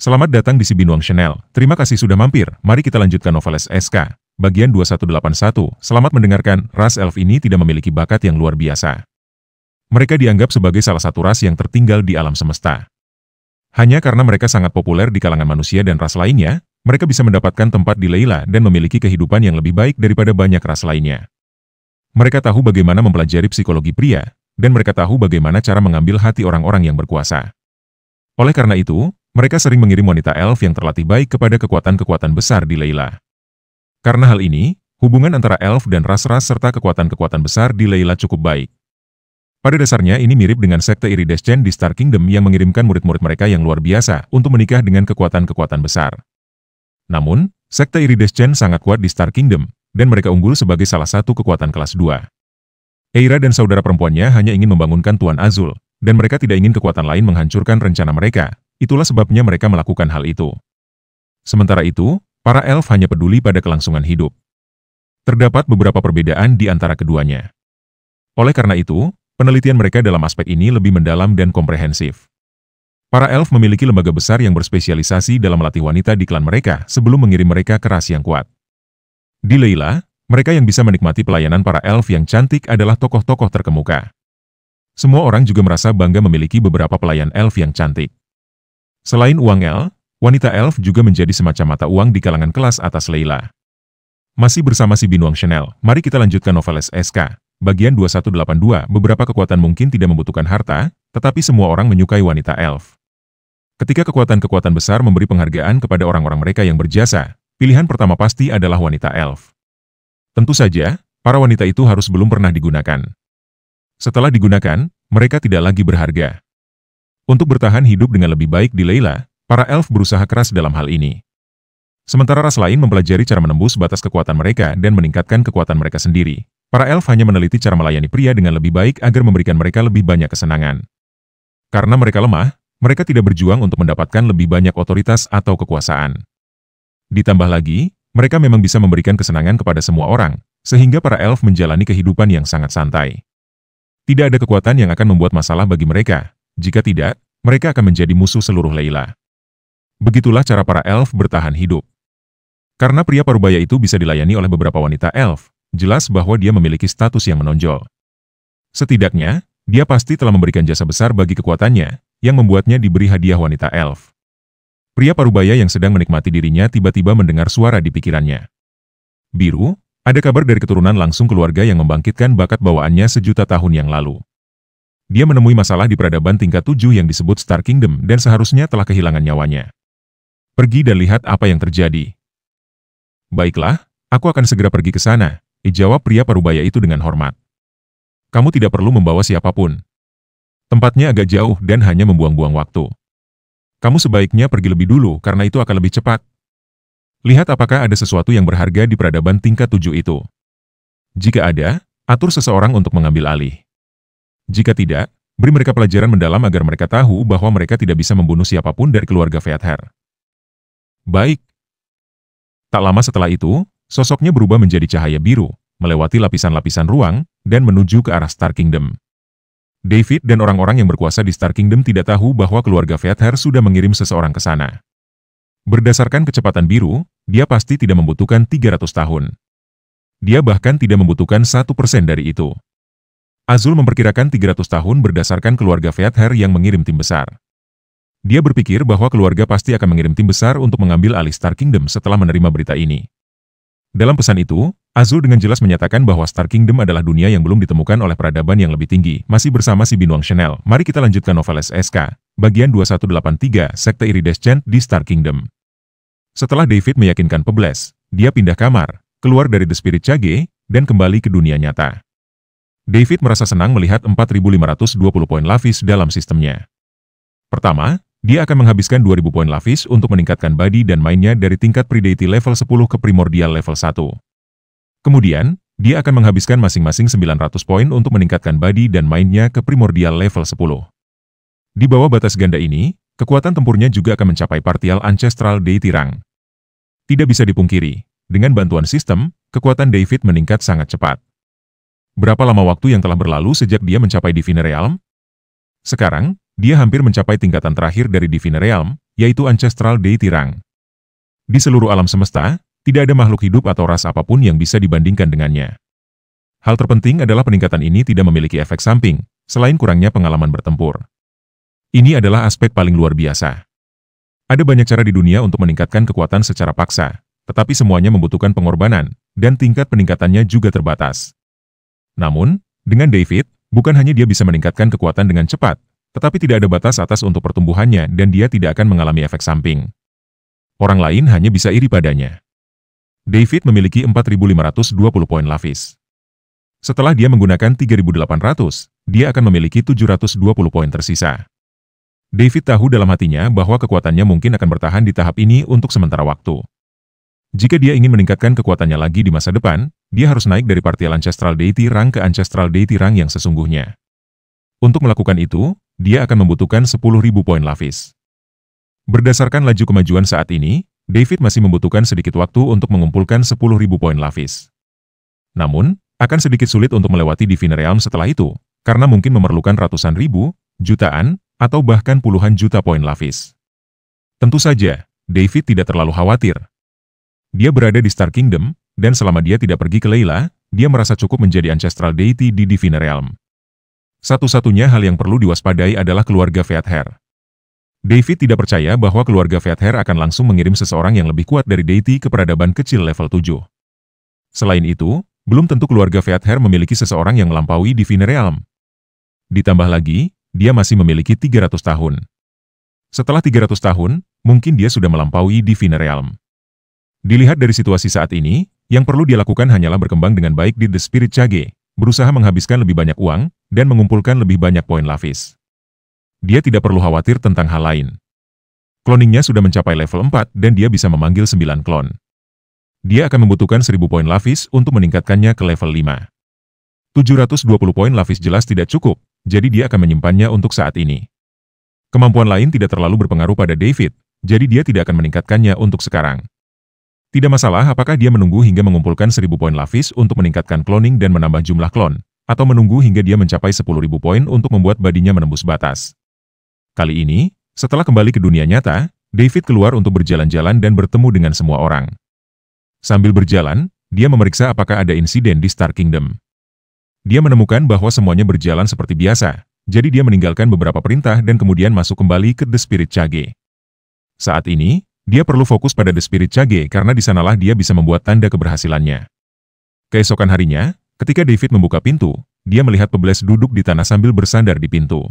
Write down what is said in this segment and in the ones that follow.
Selamat datang di si Binuang Channel. Terima kasih sudah mampir. Mari kita lanjutkan novel SK. Bagian 2181. Selamat mendengarkan. Ras elf ini tidak memiliki bakat yang luar biasa. Mereka dianggap sebagai salah satu ras yang tertinggal di alam semesta. Hanya karena mereka sangat populer di kalangan manusia dan ras lainnya, mereka bisa mendapatkan tempat di Layla dan memiliki kehidupan yang lebih baik daripada banyak ras lainnya. Mereka tahu bagaimana mempelajari psikologi pria, dan mereka tahu bagaimana cara mengambil hati orang-orang yang berkuasa. Oleh karena itu, mereka sering mengirim wanita elf yang terlatih baik kepada kekuatan-kekuatan besar di Layla. Karena hal ini, hubungan antara elf dan ras-ras serta kekuatan-kekuatan besar di Layla cukup baik. Pada dasarnya ini mirip dengan sekte Iridescent di Star Kingdom yang mengirimkan murid-murid mereka yang luar biasa untuk menikah dengan kekuatan-kekuatan besar. Namun, sekte Iridescent sangat kuat di Star Kingdom, dan mereka unggul sebagai salah satu kekuatan kelas 2. Eira dan saudara perempuannya hanya ingin membangunkan Tuan Azul, dan mereka tidak ingin kekuatan lain menghancurkan rencana mereka. Itulah sebabnya mereka melakukan hal itu. Sementara itu, para elf hanya peduli pada kelangsungan hidup. Terdapat beberapa perbedaan di antara keduanya. Oleh karena itu, penelitian mereka dalam aspek ini lebih mendalam dan komprehensif. Para elf memiliki lembaga besar yang berspesialisasi dalam melatih wanita di klan mereka sebelum mengirim mereka ke ras yang kuat. Di Layla, mereka yang bisa menikmati pelayanan para elf yang cantik adalah tokoh-tokoh terkemuka. Semua orang juga merasa bangga memiliki beberapa pelayan elf yang cantik. Selain uang wanita elf juga menjadi semacam mata uang di kalangan kelas atas Layla. Masih bersama si Binuang Channel, mari kita lanjutkan novel SK. Bagian 2182, beberapa kekuatan mungkin tidak membutuhkan harta, tetapi semua orang menyukai wanita elf. Ketika kekuatan-kekuatan besar memberi penghargaan kepada orang-orang mereka yang berjasa, pilihan pertama pasti adalah wanita elf. Tentu saja, para wanita itu harus belum pernah digunakan. Setelah digunakan, mereka tidak lagi berharga. Untuk bertahan hidup dengan lebih baik di Layla, para elf berusaha keras dalam hal ini. Sementara ras lain mempelajari cara menembus batas kekuatan mereka dan meningkatkan kekuatan mereka sendiri. Para elf hanya meneliti cara melayani pria dengan lebih baik agar memberikan mereka lebih banyak kesenangan. Karena mereka lemah, mereka tidak berjuang untuk mendapatkan lebih banyak otoritas atau kekuasaan. Ditambah lagi, mereka memang bisa memberikan kesenangan kepada semua orang, sehingga para elf menjalani kehidupan yang sangat santai. Tidak ada kekuatan yang akan membuat masalah bagi mereka. Jika tidak, mereka akan menjadi musuh seluruh Layla. Begitulah cara para elf bertahan hidup. Karena pria parubaya itu bisa dilayani oleh beberapa wanita elf, jelas bahwa dia memiliki status yang menonjol. Setidaknya, dia pasti telah memberikan jasa besar bagi kekuatannya, yang membuatnya diberi hadiah wanita elf. Pria parubaya yang sedang menikmati dirinya tiba-tiba mendengar suara di pikirannya. Biru, ada kabar dari keturunan langsung keluarga yang membangkitkan bakat bawaannya sejuta tahun yang lalu. Dia menemui masalah di peradaban tingkat 7 yang disebut Star Kingdom dan seharusnya telah kehilangan nyawanya. Pergi dan lihat apa yang terjadi. Baiklah, aku akan segera pergi ke sana, jawab pria parubaya itu dengan hormat. Kamu tidak perlu membawa siapapun. Tempatnya agak jauh dan hanya membuang-buang waktu. Kamu sebaiknya pergi lebih dulu karena itu akan lebih cepat. Lihat apakah ada sesuatu yang berharga di peradaban tingkat 7 itu. Jika ada, atur seseorang untuk mengambil alih. Jika tidak, beri mereka pelajaran mendalam agar mereka tahu bahwa mereka tidak bisa membunuh siapapun dari keluarga Feather. Baik. Tak lama setelah itu, sosoknya berubah menjadi cahaya biru, melewati lapisan-lapisan ruang, dan menuju ke arah Star Kingdom. David dan orang-orang yang berkuasa di Star Kingdom tidak tahu bahwa keluarga Feather sudah mengirim seseorang ke sana. Berdasarkan kecepatan biru, dia pasti tidak membutuhkan 300 tahun. Dia bahkan tidak membutuhkan 1% dari itu. Azul memperkirakan 300 tahun berdasarkan keluarga Feather yang mengirim tim besar. Dia berpikir bahwa keluarga pasti akan mengirim tim besar untuk mengambil alih Star Kingdom setelah menerima berita ini. Dalam pesan itu, Azul dengan jelas menyatakan bahwa Star Kingdom adalah dunia yang belum ditemukan oleh peradaban yang lebih tinggi. Masih bersama si Binuang Channel, mari kita lanjutkan novel SK, bagian 2183, Sekte Iridescent di Star Kingdom. Setelah David meyakinkan Pebles, dia pindah kamar, keluar dari The Spirit Cage, dan kembali ke dunia nyata. David merasa senang melihat 4.520 poin Lavis dalam sistemnya. Pertama, dia akan menghabiskan 2.000 poin Lavis untuk meningkatkan body dan mainnya dari tingkat Predeity level 10 ke Primordial level 1. Kemudian, dia akan menghabiskan masing-masing 900 poin untuk meningkatkan body dan mainnya ke Primordial level 10. Di bawah batas ganda ini, kekuatan tempurnya juga akan mencapai Partial Ancestral Deity Rank. Tidak bisa dipungkiri, dengan bantuan sistem, kekuatan David meningkat sangat cepat. Berapa lama waktu yang telah berlalu sejak dia mencapai Divine Realm? Sekarang, dia hampir mencapai tingkatan terakhir dari Divine Realm, yaitu Ancestral Deity Rang. Di seluruh alam semesta, tidak ada makhluk hidup atau ras apapun yang bisa dibandingkan dengannya. Hal terpenting adalah peningkatan ini tidak memiliki efek samping, selain kurangnya pengalaman bertempur. Ini adalah aspek paling luar biasa. Ada banyak cara di dunia untuk meningkatkan kekuatan secara paksa, tetapi semuanya membutuhkan pengorbanan, dan tingkat peningkatannya juga terbatas. Namun, dengan David, bukan hanya dia bisa meningkatkan kekuatan dengan cepat, tetapi tidak ada batas atas untuk pertumbuhannya dan dia tidak akan mengalami efek samping. Orang lain hanya bisa iri padanya. David memiliki 4.520 poin lapis. Setelah dia menggunakan 3.800, dia akan memiliki 720 poin tersisa. David tahu dalam hatinya bahwa kekuatannya mungkin akan bertahan di tahap ini untuk sementara waktu. Jika dia ingin meningkatkan kekuatannya lagi di masa depan, dia harus naik dari partial Ancestral Deity Rang ke Ancestral Deity Rang yang sesungguhnya. Untuk melakukan itu, dia akan membutuhkan 10.000 poin lapis. Berdasarkan laju kemajuan saat ini, David masih membutuhkan sedikit waktu untuk mengumpulkan 10.000 poin lapis. Namun, akan sedikit sulit untuk melewati Divine Realm setelah itu, karena mungkin memerlukan ratusan ribu, jutaan, atau bahkan puluhan juta poin lapis. Tentu saja, David tidak terlalu khawatir. Dia berada di Star Kingdom, dan selama dia tidak pergi ke Layla, dia merasa cukup menjadi Ancestral Deity di Divine Realm. Satu-satunya hal yang perlu diwaspadai adalah keluarga Feather. David tidak percaya bahwa keluarga Feather akan langsung mengirim seseorang yang lebih kuat dari Deity ke peradaban kecil level 7. Selain itu, belum tentu keluarga Feather memiliki seseorang yang melampaui Divine Realm. Ditambah lagi, dia masih memiliki 300 tahun. Setelah 300 tahun, mungkin dia sudah melampaui Divine Realm. Dilihat dari situasi saat ini, yang perlu dia lakukan hanyalah berkembang dengan baik di The Spirit Cage, berusaha menghabiskan lebih banyak uang, dan mengumpulkan lebih banyak poin lapis. Dia tidak perlu khawatir tentang hal lain. Cloningnya sudah mencapai level 4 dan dia bisa memanggil 9 klon. Dia akan membutuhkan 1000 poin lapis untuk meningkatkannya ke level 5. 720 poin lapis jelas tidak cukup, jadi dia akan menyimpannya untuk saat ini. Kemampuan lain tidak terlalu berpengaruh pada David, jadi dia tidak akan meningkatkannya untuk sekarang. Tidak masalah apakah dia menunggu hingga mengumpulkan 1000 poin lapis untuk meningkatkan cloning dan menambah jumlah klon, atau menunggu hingga dia mencapai 10.000 poin untuk membuat badinya menembus batas. Kali ini, setelah kembali ke dunia nyata, David keluar untuk berjalan-jalan dan bertemu dengan semua orang. Sambil berjalan, dia memeriksa apakah ada insiden di Star Kingdom. Dia menemukan bahwa semuanya berjalan seperti biasa, jadi dia meninggalkan beberapa perintah dan kemudian masuk kembali ke The Spirit Cage. Saat ini, dia perlu fokus pada The Spirit Cage karena di sanalah dia bisa membuat tanda keberhasilannya. Keesokan harinya, ketika David membuka pintu, dia melihat Pebbles duduk di tanah sambil bersandar di pintu.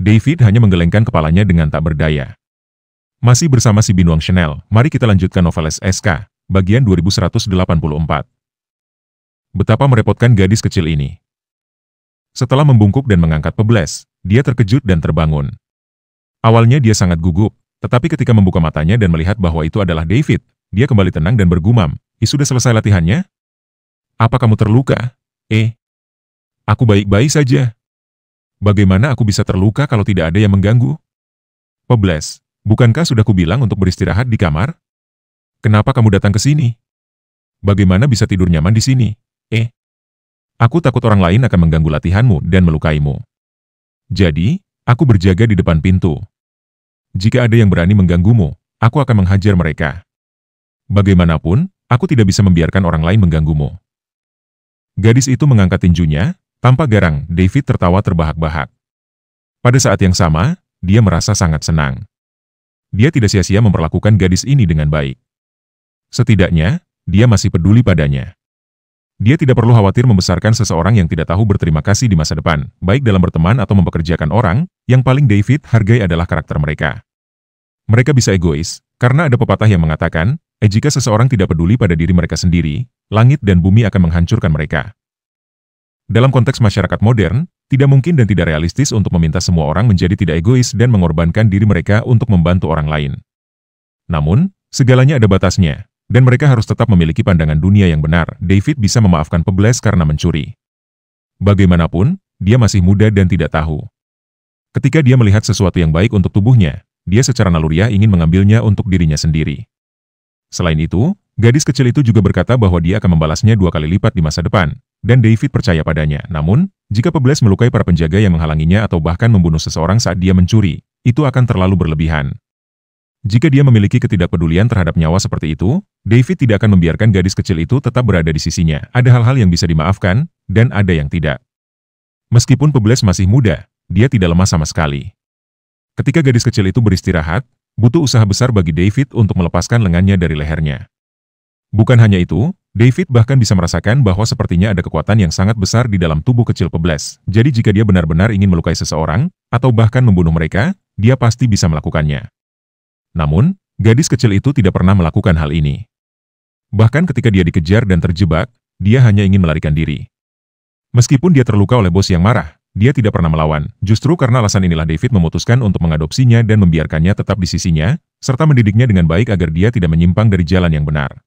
David hanya menggelengkan kepalanya dengan tak berdaya. Masih bersama si Binuang Chanel, mari kita lanjutkan Noveles SK, bagian 2184. Betapa merepotkan gadis kecil ini. Setelah membungkuk dan mengangkat Pebbles, dia terkejut dan terbangun. Awalnya dia sangat gugup, tetapi ketika membuka matanya dan melihat bahwa itu adalah David, dia kembali tenang dan bergumam, "Sudah selesai latihannya? Apa kamu terluka?" Aku baik-baik saja. Bagaimana aku bisa terluka kalau tidak ada yang mengganggu?" "Pebbles, bukankah sudah kubilang untuk beristirahat di kamar? Kenapa kamu datang ke sini? Bagaimana bisa tidur nyaman di sini?" Aku takut orang lain akan mengganggu latihanmu dan melukaimu. Jadi, aku berjaga di depan pintu. Jika ada yang berani mengganggumu, aku akan menghajar mereka. Bagaimanapun, aku tidak bisa membiarkan orang lain mengganggumu." Gadis itu mengangkat tinjunya, tanpa garang. David tertawa terbahak-bahak. Pada saat yang sama, dia merasa sangat senang. Dia tidak sia-sia memperlakukan gadis ini dengan baik. Setidaknya, dia masih peduli padanya. Dia tidak perlu khawatir membesarkan seseorang yang tidak tahu berterima kasih di masa depan, baik dalam berteman atau mempekerjakan orang. Yang paling David hargai adalah karakter mereka. Mereka bisa egois, karena ada pepatah yang mengatakan, jika seseorang tidak peduli pada diri mereka sendiri, langit dan bumi akan menghancurkan mereka. Dalam konteks masyarakat modern, tidak mungkin dan tidak realistis untuk meminta semua orang menjadi tidak egois dan mengorbankan diri mereka untuk membantu orang lain. Namun, segalanya ada batasnya. Dan mereka harus tetap memiliki pandangan dunia yang benar. David bisa memaafkan Pebbles karena mencuri. Bagaimanapun, dia masih muda dan tidak tahu. Ketika dia melihat sesuatu yang baik untuk tubuhnya, dia secara naluriah ingin mengambilnya untuk dirinya sendiri. Selain itu, gadis kecil itu juga berkata bahwa dia akan membalasnya 2 kali lipat di masa depan, dan David percaya padanya. Namun, jika Pebbles melukai para penjaga yang menghalanginya atau bahkan membunuh seseorang saat dia mencuri, itu akan terlalu berlebihan. Jika dia memiliki ketidakpedulian terhadap nyawa seperti itu, David tidak akan membiarkan gadis kecil itu tetap berada di sisinya. Ada hal-hal yang bisa dimaafkan, dan ada yang tidak. Meskipun Pebles masih muda, dia tidak lemah sama sekali. Ketika gadis kecil itu beristirahat, butuh usaha besar bagi David untuk melepaskan lengannya dari lehernya. Bukan hanya itu, David bahkan bisa merasakan bahwa sepertinya ada kekuatan yang sangat besar di dalam tubuh kecil Pebles. Jadi jika dia benar-benar ingin melukai seseorang, atau bahkan membunuh mereka, dia pasti bisa melakukannya. Namun, gadis kecil itu tidak pernah melakukan hal ini. Bahkan ketika dia dikejar dan terjebak, dia hanya ingin melarikan diri. Meskipun dia terluka oleh bos yang marah, dia tidak pernah melawan. Justru karena alasan inilah David memutuskan untuk mengadopsinya dan membiarkannya tetap di sisinya, serta mendidiknya dengan baik agar dia tidak menyimpang dari jalan yang benar.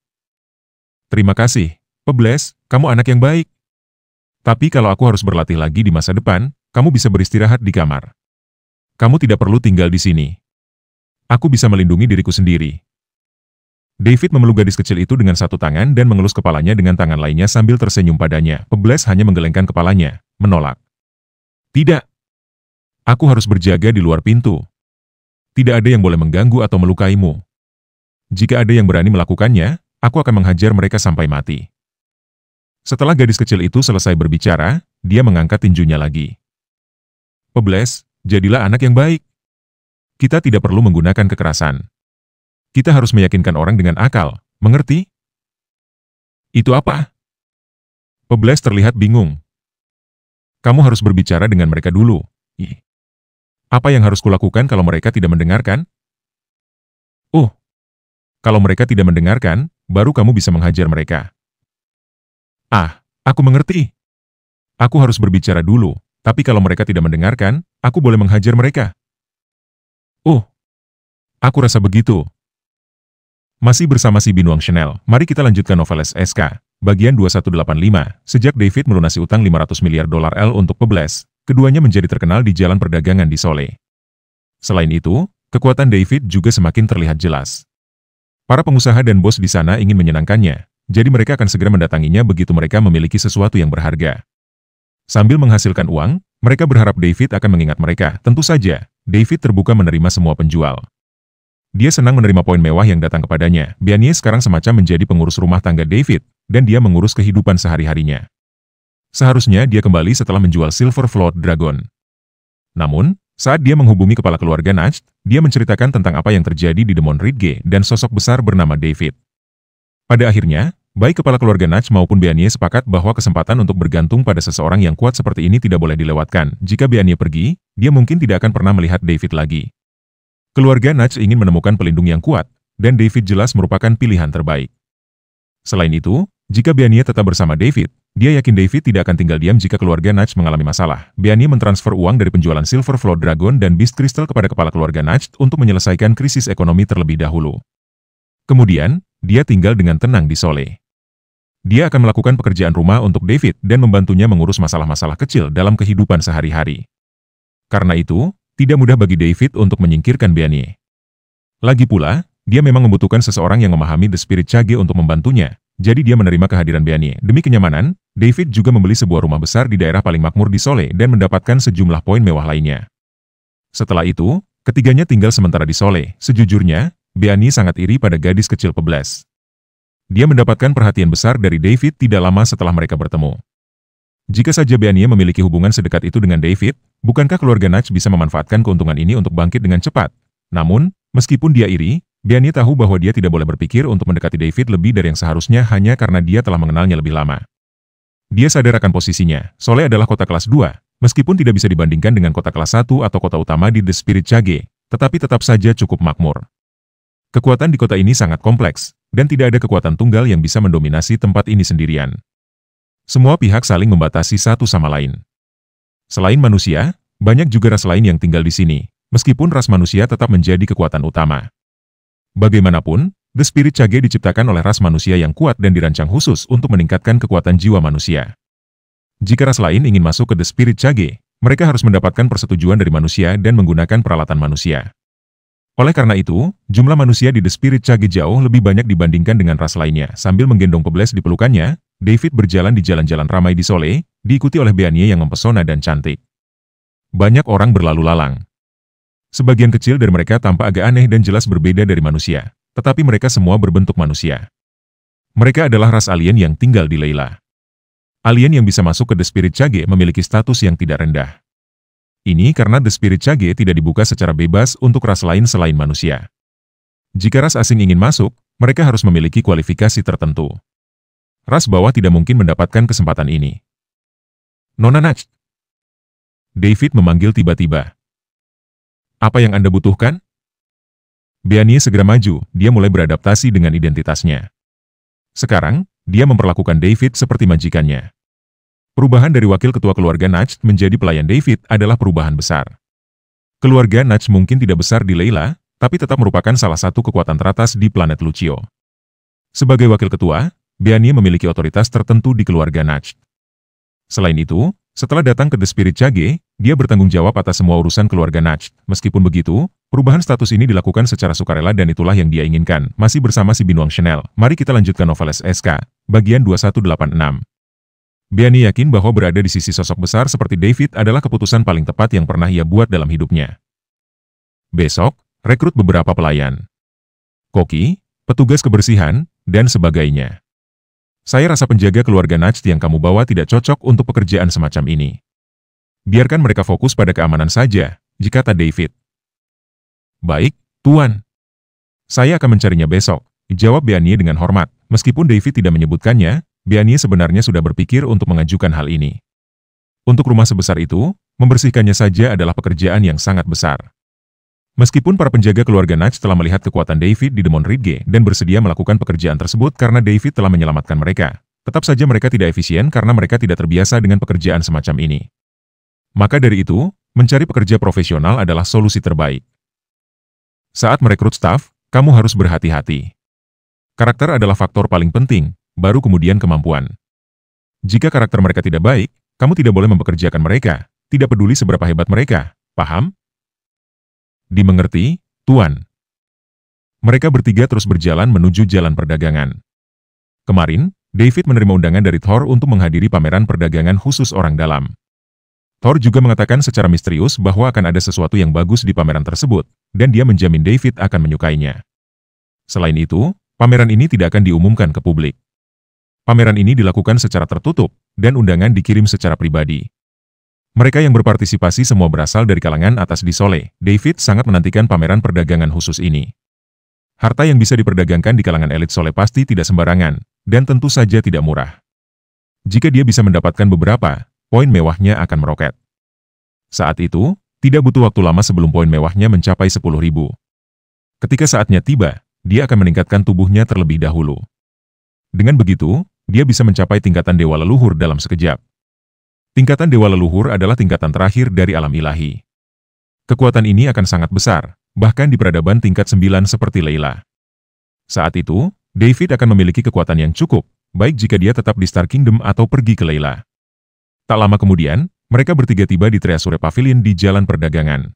Terima kasih, Pebles, kamu anak yang baik. Tapi kalau aku harus berlatih lagi di masa depan, kamu bisa beristirahat di kamar. Kamu tidak perlu tinggal di sini. Aku bisa melindungi diriku sendiri. David memeluk gadis kecil itu dengan satu tangan dan mengelus kepalanya dengan tangan lainnya sambil tersenyum padanya. Pebles hanya menggelengkan kepalanya, menolak. Tidak. Aku harus berjaga di luar pintu. Tidak ada yang boleh mengganggu atau melukaimu. Jika ada yang berani melakukannya, aku akan menghajar mereka sampai mati. Setelah gadis kecil itu selesai berbicara, dia mengangkat tinjunya lagi. Pebles, jadilah anak yang baik. Kita tidak perlu menggunakan kekerasan. Kita harus meyakinkan orang dengan akal, mengerti? Itu apa? Pebles terlihat bingung. Kamu harus berbicara dengan mereka dulu. Apa yang harus kulakukan kalau mereka tidak mendengarkan? Oh, kalau mereka tidak mendengarkan, baru kamu bisa menghajar mereka. Ah, aku mengerti. Aku harus berbicara dulu, tapi kalau mereka tidak mendengarkan, aku boleh menghajar mereka. Oh, aku rasa begitu. Masih bersama si Binuang Chanel, mari kita lanjutkan novel SK, bagian 2185. Sejak David melunasi utang 500 miliar dolar untuk Pebles, keduanya menjadi terkenal di jalan perdagangan di Sole. Selain itu, kekuatan David juga semakin terlihat jelas. Para pengusaha dan bos di sana ingin menyenangkannya, jadi mereka akan segera mendatanginya begitu mereka memiliki sesuatu yang berharga. Sambil menghasilkan uang, mereka berharap David akan mengingat mereka. Tentu saja, David terbuka menerima semua penjual. Dia senang menerima poin mewah yang datang kepadanya. Bianye sekarang semacam menjadi pengurus rumah tangga David, dan dia mengurus kehidupan sehari-harinya. Seharusnya dia kembali setelah menjual Silver Float Dragon. Namun, saat dia menghubungi kepala keluarga Nacht, dia menceritakan tentang apa yang terjadi di Demon Ridge dan sosok besar bernama David. Pada akhirnya, baik kepala keluarga Nacht maupun Bianye sepakat bahwa kesempatan untuk bergantung pada seseorang yang kuat seperti ini tidak boleh dilewatkan. Jika Bianye pergi, dia mungkin tidak akan pernah melihat David lagi. Keluarga Nacht ingin menemukan pelindung yang kuat, dan David jelas merupakan pilihan terbaik. Selain itu, jika Bianye tetap bersama David, dia yakin David tidak akan tinggal diam jika keluarga Nacht mengalami masalah. Bianye mentransfer uang dari penjualan Silver Float Dragon dan Beast Crystal kepada kepala keluarga Nacht untuk menyelesaikan krisis ekonomi terlebih dahulu. Kemudian, dia tinggal dengan tenang di Sole. Dia akan melakukan pekerjaan rumah untuk David dan membantunya mengurus masalah-masalah kecil dalam kehidupan sehari-hari. Karena itu, tidak mudah bagi David untuk menyingkirkan Bianye. Lagi pula, dia memang membutuhkan seseorang yang memahami The Spirit Cage untuk membantunya, jadi dia menerima kehadiran Bianye. Demi kenyamanan, David juga membeli sebuah rumah besar di daerah paling makmur di Sole dan mendapatkan sejumlah poin mewah lainnya. Setelah itu, ketiganya tinggal sementara di Sole. Sejujurnya, Bianye sangat iri pada gadis kecil Pebles. Dia mendapatkan perhatian besar dari David tidak lama setelah mereka bertemu. Jika saja Bianye memiliki hubungan sedekat itu dengan David, bukankah keluarga Nacht bisa memanfaatkan keuntungan ini untuk bangkit dengan cepat? Namun, meskipun dia iri, Bianye tahu bahwa dia tidak boleh berpikir untuk mendekati David lebih dari yang seharusnya hanya karena dia telah mengenalnya lebih lama. Dia sadar akan posisinya. Sole adalah kota kelas 2, meskipun tidak bisa dibandingkan dengan kota kelas 1 atau kota utama di The Spirit Cage, tetapi tetap saja cukup makmur. Kekuatan di kota ini sangat kompleks, dan tidak ada kekuatan tunggal yang bisa mendominasi tempat ini sendirian. Semua pihak saling membatasi satu sama lain. Selain manusia, banyak juga ras lain yang tinggal di sini, meskipun ras manusia tetap menjadi kekuatan utama. Bagaimanapun, The Spirit Cage diciptakan oleh ras manusia yang kuat dan dirancang khusus untuk meningkatkan kekuatan jiwa manusia. Jika ras lain ingin masuk ke The Spirit Cage, mereka harus mendapatkan persetujuan dari manusia dan menggunakan peralatan manusia. Oleh karena itu, jumlah manusia di The Spirit Cage jauh lebih banyak dibandingkan dengan ras lainnya. Sambil menggendong Pebles di pelukannya, David berjalan di jalan-jalan ramai di Sole, diikuti oleh Bianye yang mempesona dan cantik. Banyak orang berlalu lalang. Sebagian kecil dari mereka tampak agak aneh dan jelas berbeda dari manusia, tetapi mereka semua berbentuk manusia. Mereka adalah ras alien yang tinggal di Layla. Alien yang bisa masuk ke The Spirit Cage memiliki status yang tidak rendah. Ini karena The Spirit Cage tidak dibuka secara bebas untuk ras lain selain manusia. Jika ras asing ingin masuk, mereka harus memiliki kualifikasi tertentu. Ras bawah tidak mungkin mendapatkan kesempatan ini. Nona Nacht. David memanggil tiba-tiba. Apa yang Anda butuhkan? Beanie segera maju, dia mulai beradaptasi dengan identitasnya. Sekarang, dia memperlakukan David seperti majikannya. Perubahan dari wakil ketua keluarga Nacht menjadi pelayan David adalah perubahan besar. Keluarga Nacht mungkin tidak besar di Layla, tapi tetap merupakan salah satu kekuatan teratas di planet Lucio. Sebagai wakil ketua, Beanie memiliki otoritas tertentu di keluarga Nacht. Selain itu, setelah datang ke The Spirit Cage, dia bertanggung jawab atas semua urusan keluarga Nacht. Meskipun begitu, perubahan status ini dilakukan secara sukarela dan itulah yang dia inginkan. Masih bersama si Binuang Chanel, mari kita lanjutkan novel SK, bagian 2186. Beanie yakin bahwa berada di sisi sosok besar seperti David adalah keputusan paling tepat yang pernah ia buat dalam hidupnya. Besok, rekrut beberapa pelayan. Koki, petugas kebersihan, dan sebagainya. Saya rasa penjaga keluarga Nacht yang kamu bawa tidak cocok untuk pekerjaan semacam ini. Biarkan mereka fokus pada keamanan saja, kata David. Baik, Tuan. Saya akan mencarinya besok, jawab Beanie dengan hormat. Meskipun David tidak menyebutkannya, Beanie sebenarnya sudah berpikir untuk mengajukan hal ini. Untuk rumah sebesar itu, membersihkannya saja adalah pekerjaan yang sangat besar. Meskipun para penjaga keluarga Nacht telah melihat kekuatan David di Demon Ridge dan bersedia melakukan pekerjaan tersebut karena David telah menyelamatkan mereka, tetap saja mereka tidak efisien karena mereka tidak terbiasa dengan pekerjaan semacam ini. Maka dari itu, mencari pekerja profesional adalah solusi terbaik. Saat merekrut staf, kamu harus berhati-hati. Karakter adalah faktor paling penting, baru kemudian kemampuan. Jika karakter mereka tidak baik, kamu tidak boleh mempekerjakan mereka, tidak peduli seberapa hebat mereka, paham? Dimengerti, Tuan. Mereka bertiga terus berjalan menuju jalan perdagangan. Kemarin, David menerima undangan dari Thor untuk menghadiri pameran perdagangan khusus orang dalam. Thor juga mengatakan secara misterius bahwa akan ada sesuatu yang bagus di pameran tersebut, dan dia menjamin David akan menyukainya. Selain itu, pameran ini tidak akan diumumkan ke publik. Pameran ini dilakukan secara tertutup, dan undangan dikirim secara pribadi. Mereka yang berpartisipasi semua berasal dari kalangan atas di Sole. David sangat menantikan pameran perdagangan khusus ini. Harta yang bisa diperdagangkan di kalangan elit Sole pasti tidak sembarangan, dan tentu saja tidak murah. Jika dia bisa mendapatkan beberapa, poin mewahnya akan meroket. Saat itu, tidak butuh waktu lama sebelum poin mewahnya mencapai 10.000. Ketika saatnya tiba, dia akan meningkatkan tubuhnya terlebih dahulu. Dengan begitu, dia bisa mencapai tingkatan dewa leluhur dalam sekejap. Tingkatan dewa leluhur adalah tingkatan terakhir dari alam ilahi. Kekuatan ini akan sangat besar, bahkan di peradaban tingkat 9 seperti Layla. Saat itu, David akan memiliki kekuatan yang cukup, baik jika dia tetap di Star Kingdom atau pergi ke Layla. Tak lama kemudian, mereka bertiga tiba di Treasure Pavilion di jalan perdagangan.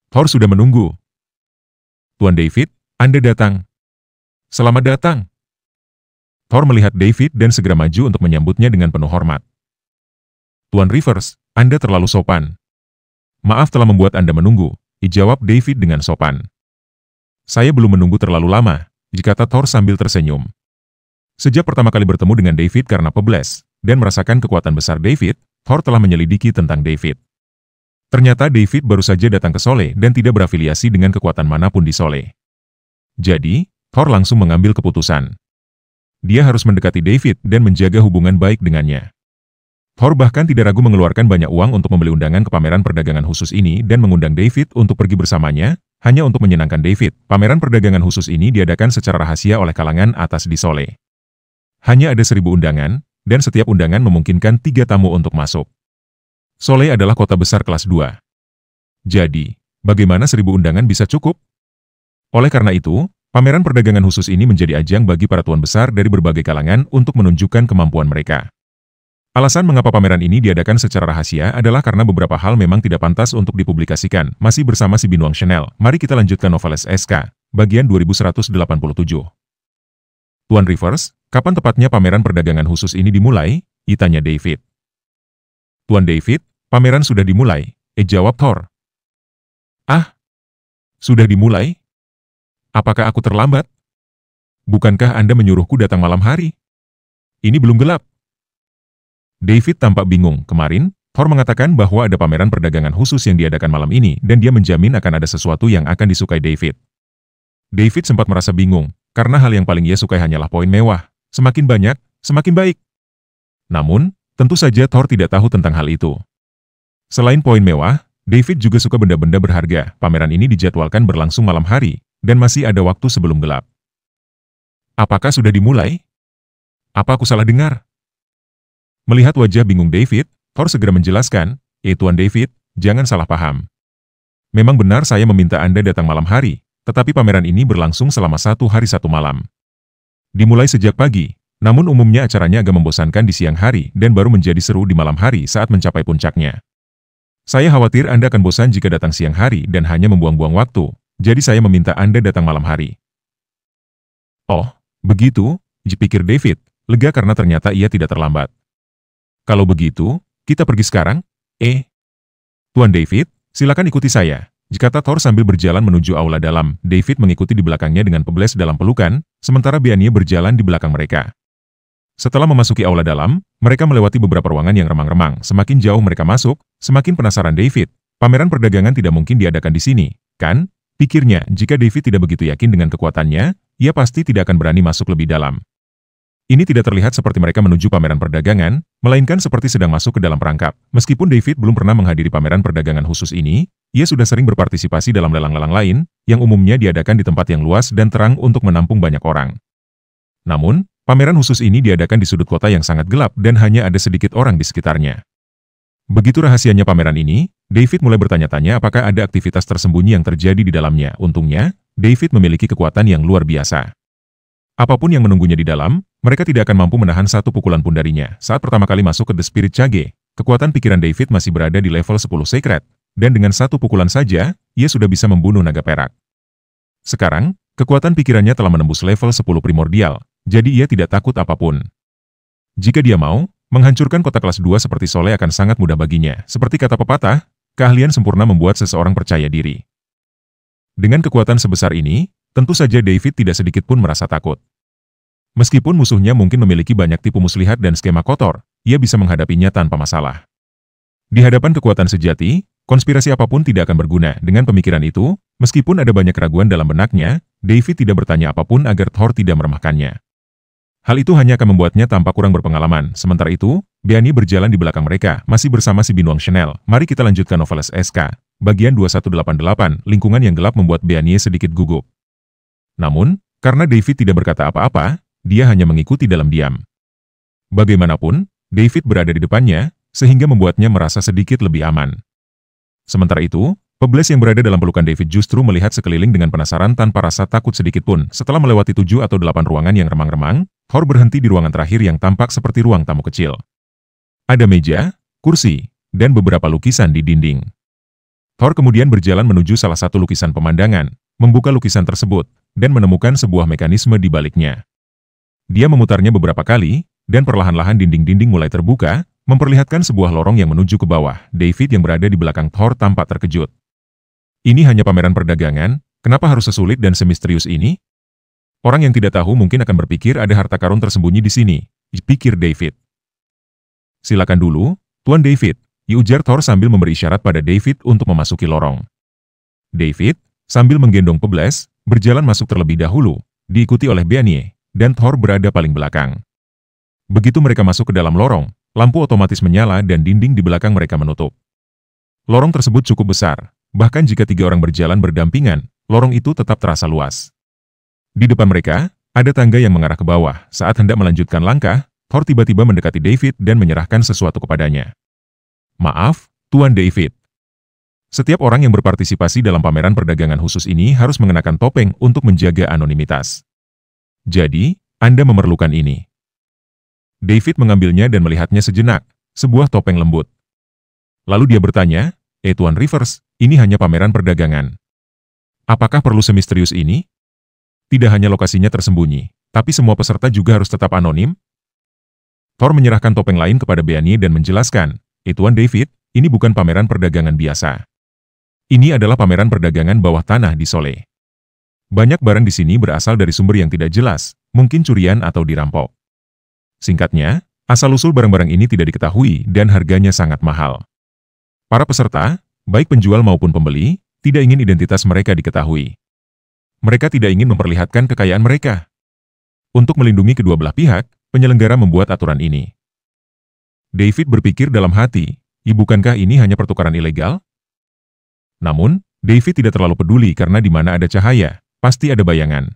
Thor sudah menunggu. Tuan David, Anda datang. Selamat datang. Thor melihat David dan segera maju untuk menyambutnya dengan penuh hormat. Tuan Rivers, Anda terlalu sopan. Maaf telah membuat Anda menunggu, jawab David dengan sopan. Saya belum menunggu terlalu lama, kata Thor sambil tersenyum. Sejak pertama kali bertemu dengan David karena Pebles, dan merasakan kekuatan besar David, Thor telah menyelidiki tentang David. Ternyata David baru saja datang ke Sole dan tidak berafiliasi dengan kekuatan manapun di Sole. Jadi, Thor langsung mengambil keputusan. Dia harus mendekati David dan menjaga hubungan baik dengannya. Thor bahkan tidak ragu mengeluarkan banyak uang untuk membeli undangan ke pameran perdagangan khusus ini dan mengundang David untuk pergi bersamanya, hanya untuk menyenangkan David. Pameran perdagangan khusus ini diadakan secara rahasia oleh kalangan atas di Sole. Hanya ada 1.000 undangan, dan setiap undangan memungkinkan 3 tamu untuk masuk. Sole adalah kota besar kelas 2. Jadi, bagaimana 1.000 undangan bisa cukup? Oleh karena itu, pameran perdagangan khusus ini menjadi ajang bagi para tuan besar dari berbagai kalangan untuk menunjukkan kemampuan mereka. Alasan mengapa pameran ini diadakan secara rahasia adalah karena beberapa hal memang tidak pantas untuk dipublikasikan. Masih bersama si Binuang Chanel, mari kita lanjutkan novel SK, bagian 2187. Tuan Rivers, kapan tepatnya pameran perdagangan khusus ini dimulai? Tanya David. Tuan David, pameran sudah dimulai, jawab Thor. Ah, Sudah dimulai? Apakah aku terlambat? Bukankah Anda menyuruhku datang malam hari? Ini belum gelap. David tampak bingung. Kemarin, Thor mengatakan bahwa ada pameran perdagangan khusus yang diadakan malam ini dan dia menjamin akan ada sesuatu yang akan disukai David. David sempat merasa bingung, karena hal yang paling ia sukai hanyalah poin mewah. Semakin banyak, semakin baik. Namun, tentu saja Thor tidak tahu tentang hal itu. Selain poin mewah, David juga suka benda-benda berharga. Pameran ini dijadwalkan berlangsung malam hari, dan masih ada waktu sebelum gelap. Apakah sudah dimulai? Apa aku salah dengar? Melihat wajah bingung David, Thor segera menjelaskan, Tuan David, jangan salah paham. Memang benar saya meminta Anda datang malam hari, tetapi pameran ini berlangsung selama 1 hari 1 malam. Dimulai sejak pagi, namun umumnya acaranya agak membosankan di siang hari dan baru menjadi seru di malam hari saat mencapai puncaknya. Saya khawatir Anda akan bosan jika datang siang hari dan hanya membuang-buang waktu, jadi saya meminta Anda datang malam hari. Oh, begitu, pikir David, lega karena ternyata ia tidak terlambat. Kalau begitu, kita pergi sekarang? Tuan David, silakan ikuti saya, kata Thor sambil berjalan menuju aula dalam. David mengikuti di belakangnya dengan Pebles dalam pelukan, sementara Byanie berjalan di belakang mereka. Setelah memasuki aula dalam, mereka melewati beberapa ruangan yang remang-remang. Semakin jauh mereka masuk, semakin penasaran David. Pameran perdagangan tidak mungkin diadakan di sini, kan? Pikirnya, jika David tidak begitu yakin dengan kekuatannya, ia pasti tidak akan berani masuk lebih dalam. Ini tidak terlihat seperti mereka menuju pameran perdagangan, melainkan seperti sedang masuk ke dalam perangkap. Meskipun David belum pernah menghadiri pameran perdagangan khusus ini, ia sudah sering berpartisipasi dalam lelang-lelang lain, yang umumnya diadakan di tempat yang luas dan terang untuk menampung banyak orang. Namun, pameran khusus ini diadakan di sudut kota yang sangat gelap dan hanya ada sedikit orang di sekitarnya. Begitu rahasianya pameran ini, David mulai bertanya-tanya apakah ada aktivitas tersembunyi yang terjadi di dalamnya. Untungnya, David memiliki kekuatan yang luar biasa. Apapun yang menunggunya di dalam, mereka tidak akan mampu menahan satu pukulan pun darinya. Saat pertama kali masuk ke The Spirit Cage, kekuatan pikiran David masih berada di level 10 Secret, dan dengan satu pukulan saja, ia sudah bisa membunuh naga perak. Sekarang, kekuatan pikirannya telah menembus level 10 Primordial, jadi ia tidak takut apapun. Jika dia mau, menghancurkan kota kelas 2 seperti Soleh akan sangat mudah baginya. Seperti kata pepatah, keahlian sempurna membuat seseorang percaya diri. Dengan kekuatan sebesar ini, tentu saja David tidak sedikit pun merasa takut. Meskipun musuhnya mungkin memiliki banyak tipu muslihat dan skema kotor, ia bisa menghadapinya tanpa masalah. Di hadapan kekuatan sejati, konspirasi apapun tidak akan berguna. Dengan pemikiran itu, meskipun ada banyak keraguan dalam benaknya, David tidak bertanya apapun agar Thor tidak meremehkannya. Hal itu hanya akan membuatnya tampak kurang berpengalaman. Sementara itu, Byanie berjalan di belakang mereka, masih bersama si Binuang Chanel. Mari kita lanjutkan Noveles SK. Bagian 2188, lingkungan yang gelap membuat Byanie sedikit gugup. Namun, karena David tidak berkata apa-apa, dia hanya mengikuti dalam diam. Bagaimanapun, David berada di depannya, sehingga membuatnya merasa sedikit lebih aman. Sementara itu, Pebles yang berada dalam pelukan David justru melihat sekeliling dengan penasaran tanpa rasa takut sedikit pun. Setelah melewati 7 atau 8 ruangan yang remang-remang, Thor berhenti di ruangan terakhir yang tampak seperti ruang tamu kecil. Ada meja, kursi, dan beberapa lukisan di dinding. Thor kemudian berjalan menuju salah satu lukisan pemandangan, membuka lukisan tersebut, dan menemukan sebuah mekanisme di baliknya. Dia memutarnya beberapa kali, dan perlahan-lahan dinding-dinding mulai terbuka, memperlihatkan sebuah lorong yang menuju ke bawah. David yang berada di belakang Thor tampak terkejut. Ini hanya pameran perdagangan, kenapa harus sesulit dan semisterius ini? Orang yang tidak tahu mungkin akan berpikir ada harta karun tersembunyi di sini, pikir David. Silakan dulu, Tuan David, ujar Thor sambil memberi isyarat pada David untuk memasuki lorong. David, sambil menggendong Pebles, berjalan masuk terlebih dahulu, diikuti oleh Byanie, dan Thor berada paling belakang. Begitu mereka masuk ke dalam lorong, lampu otomatis menyala dan dinding di belakang mereka menutup. Lorong tersebut cukup besar. Bahkan jika 3 orang berjalan berdampingan, lorong itu tetap terasa luas. Di depan mereka, ada tangga yang mengarah ke bawah. Saat hendak melanjutkan langkah, Thor tiba-tiba mendekati David dan menyerahkan sesuatu kepadanya. Maaf, Tuan David. Setiap orang yang berpartisipasi dalam pameran perdagangan khusus ini harus mengenakan topeng untuk menjaga anonimitas. Jadi, Anda memerlukan ini. David mengambilnya dan melihatnya sejenak, sebuah topeng lembut. Lalu dia bertanya, Tuan Rivers, ini hanya pameran perdagangan. Apakah perlu semisterius ini? Tidak hanya lokasinya tersembunyi, tapi semua peserta juga harus tetap anonim? Thor menyerahkan topeng lain kepada Byanie dan menjelaskan, Tuan David, ini bukan pameran perdagangan biasa. Ini adalah pameran perdagangan bawah tanah di Seoul. Banyak barang di sini berasal dari sumber yang tidak jelas, mungkin curian atau dirampok. Singkatnya, asal-usul barang-barang ini tidak diketahui dan harganya sangat mahal. Para peserta, baik penjual maupun pembeli, tidak ingin identitas mereka diketahui. Mereka tidak ingin memperlihatkan kekayaan mereka. Untuk melindungi kedua belah pihak, penyelenggara membuat aturan ini. David berpikir dalam hati, bukankah ini hanya pertukaran ilegal? Namun, David tidak terlalu peduli karena di mana ada cahaya, pasti ada bayangan.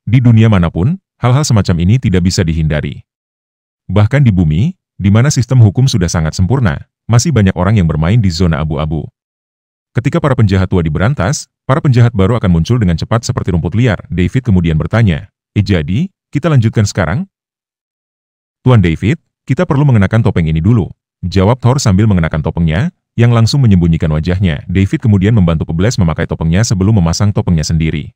Di dunia manapun, hal-hal semacam ini tidak bisa dihindari. Bahkan di bumi, di mana sistem hukum sudah sangat sempurna, masih banyak orang yang bermain di zona abu-abu. Ketika para penjahat tua diberantas, para penjahat baru akan muncul dengan cepat seperti rumput liar. David kemudian bertanya, jadi, kita lanjutkan sekarang? Tuan David, kita perlu mengenakan topeng ini dulu, jawab Thor sambil mengenakan topengnya, yang langsung menyembunyikan wajahnya. David kemudian membantu Pebbles memakai topengnya sebelum memasang topengnya sendiri.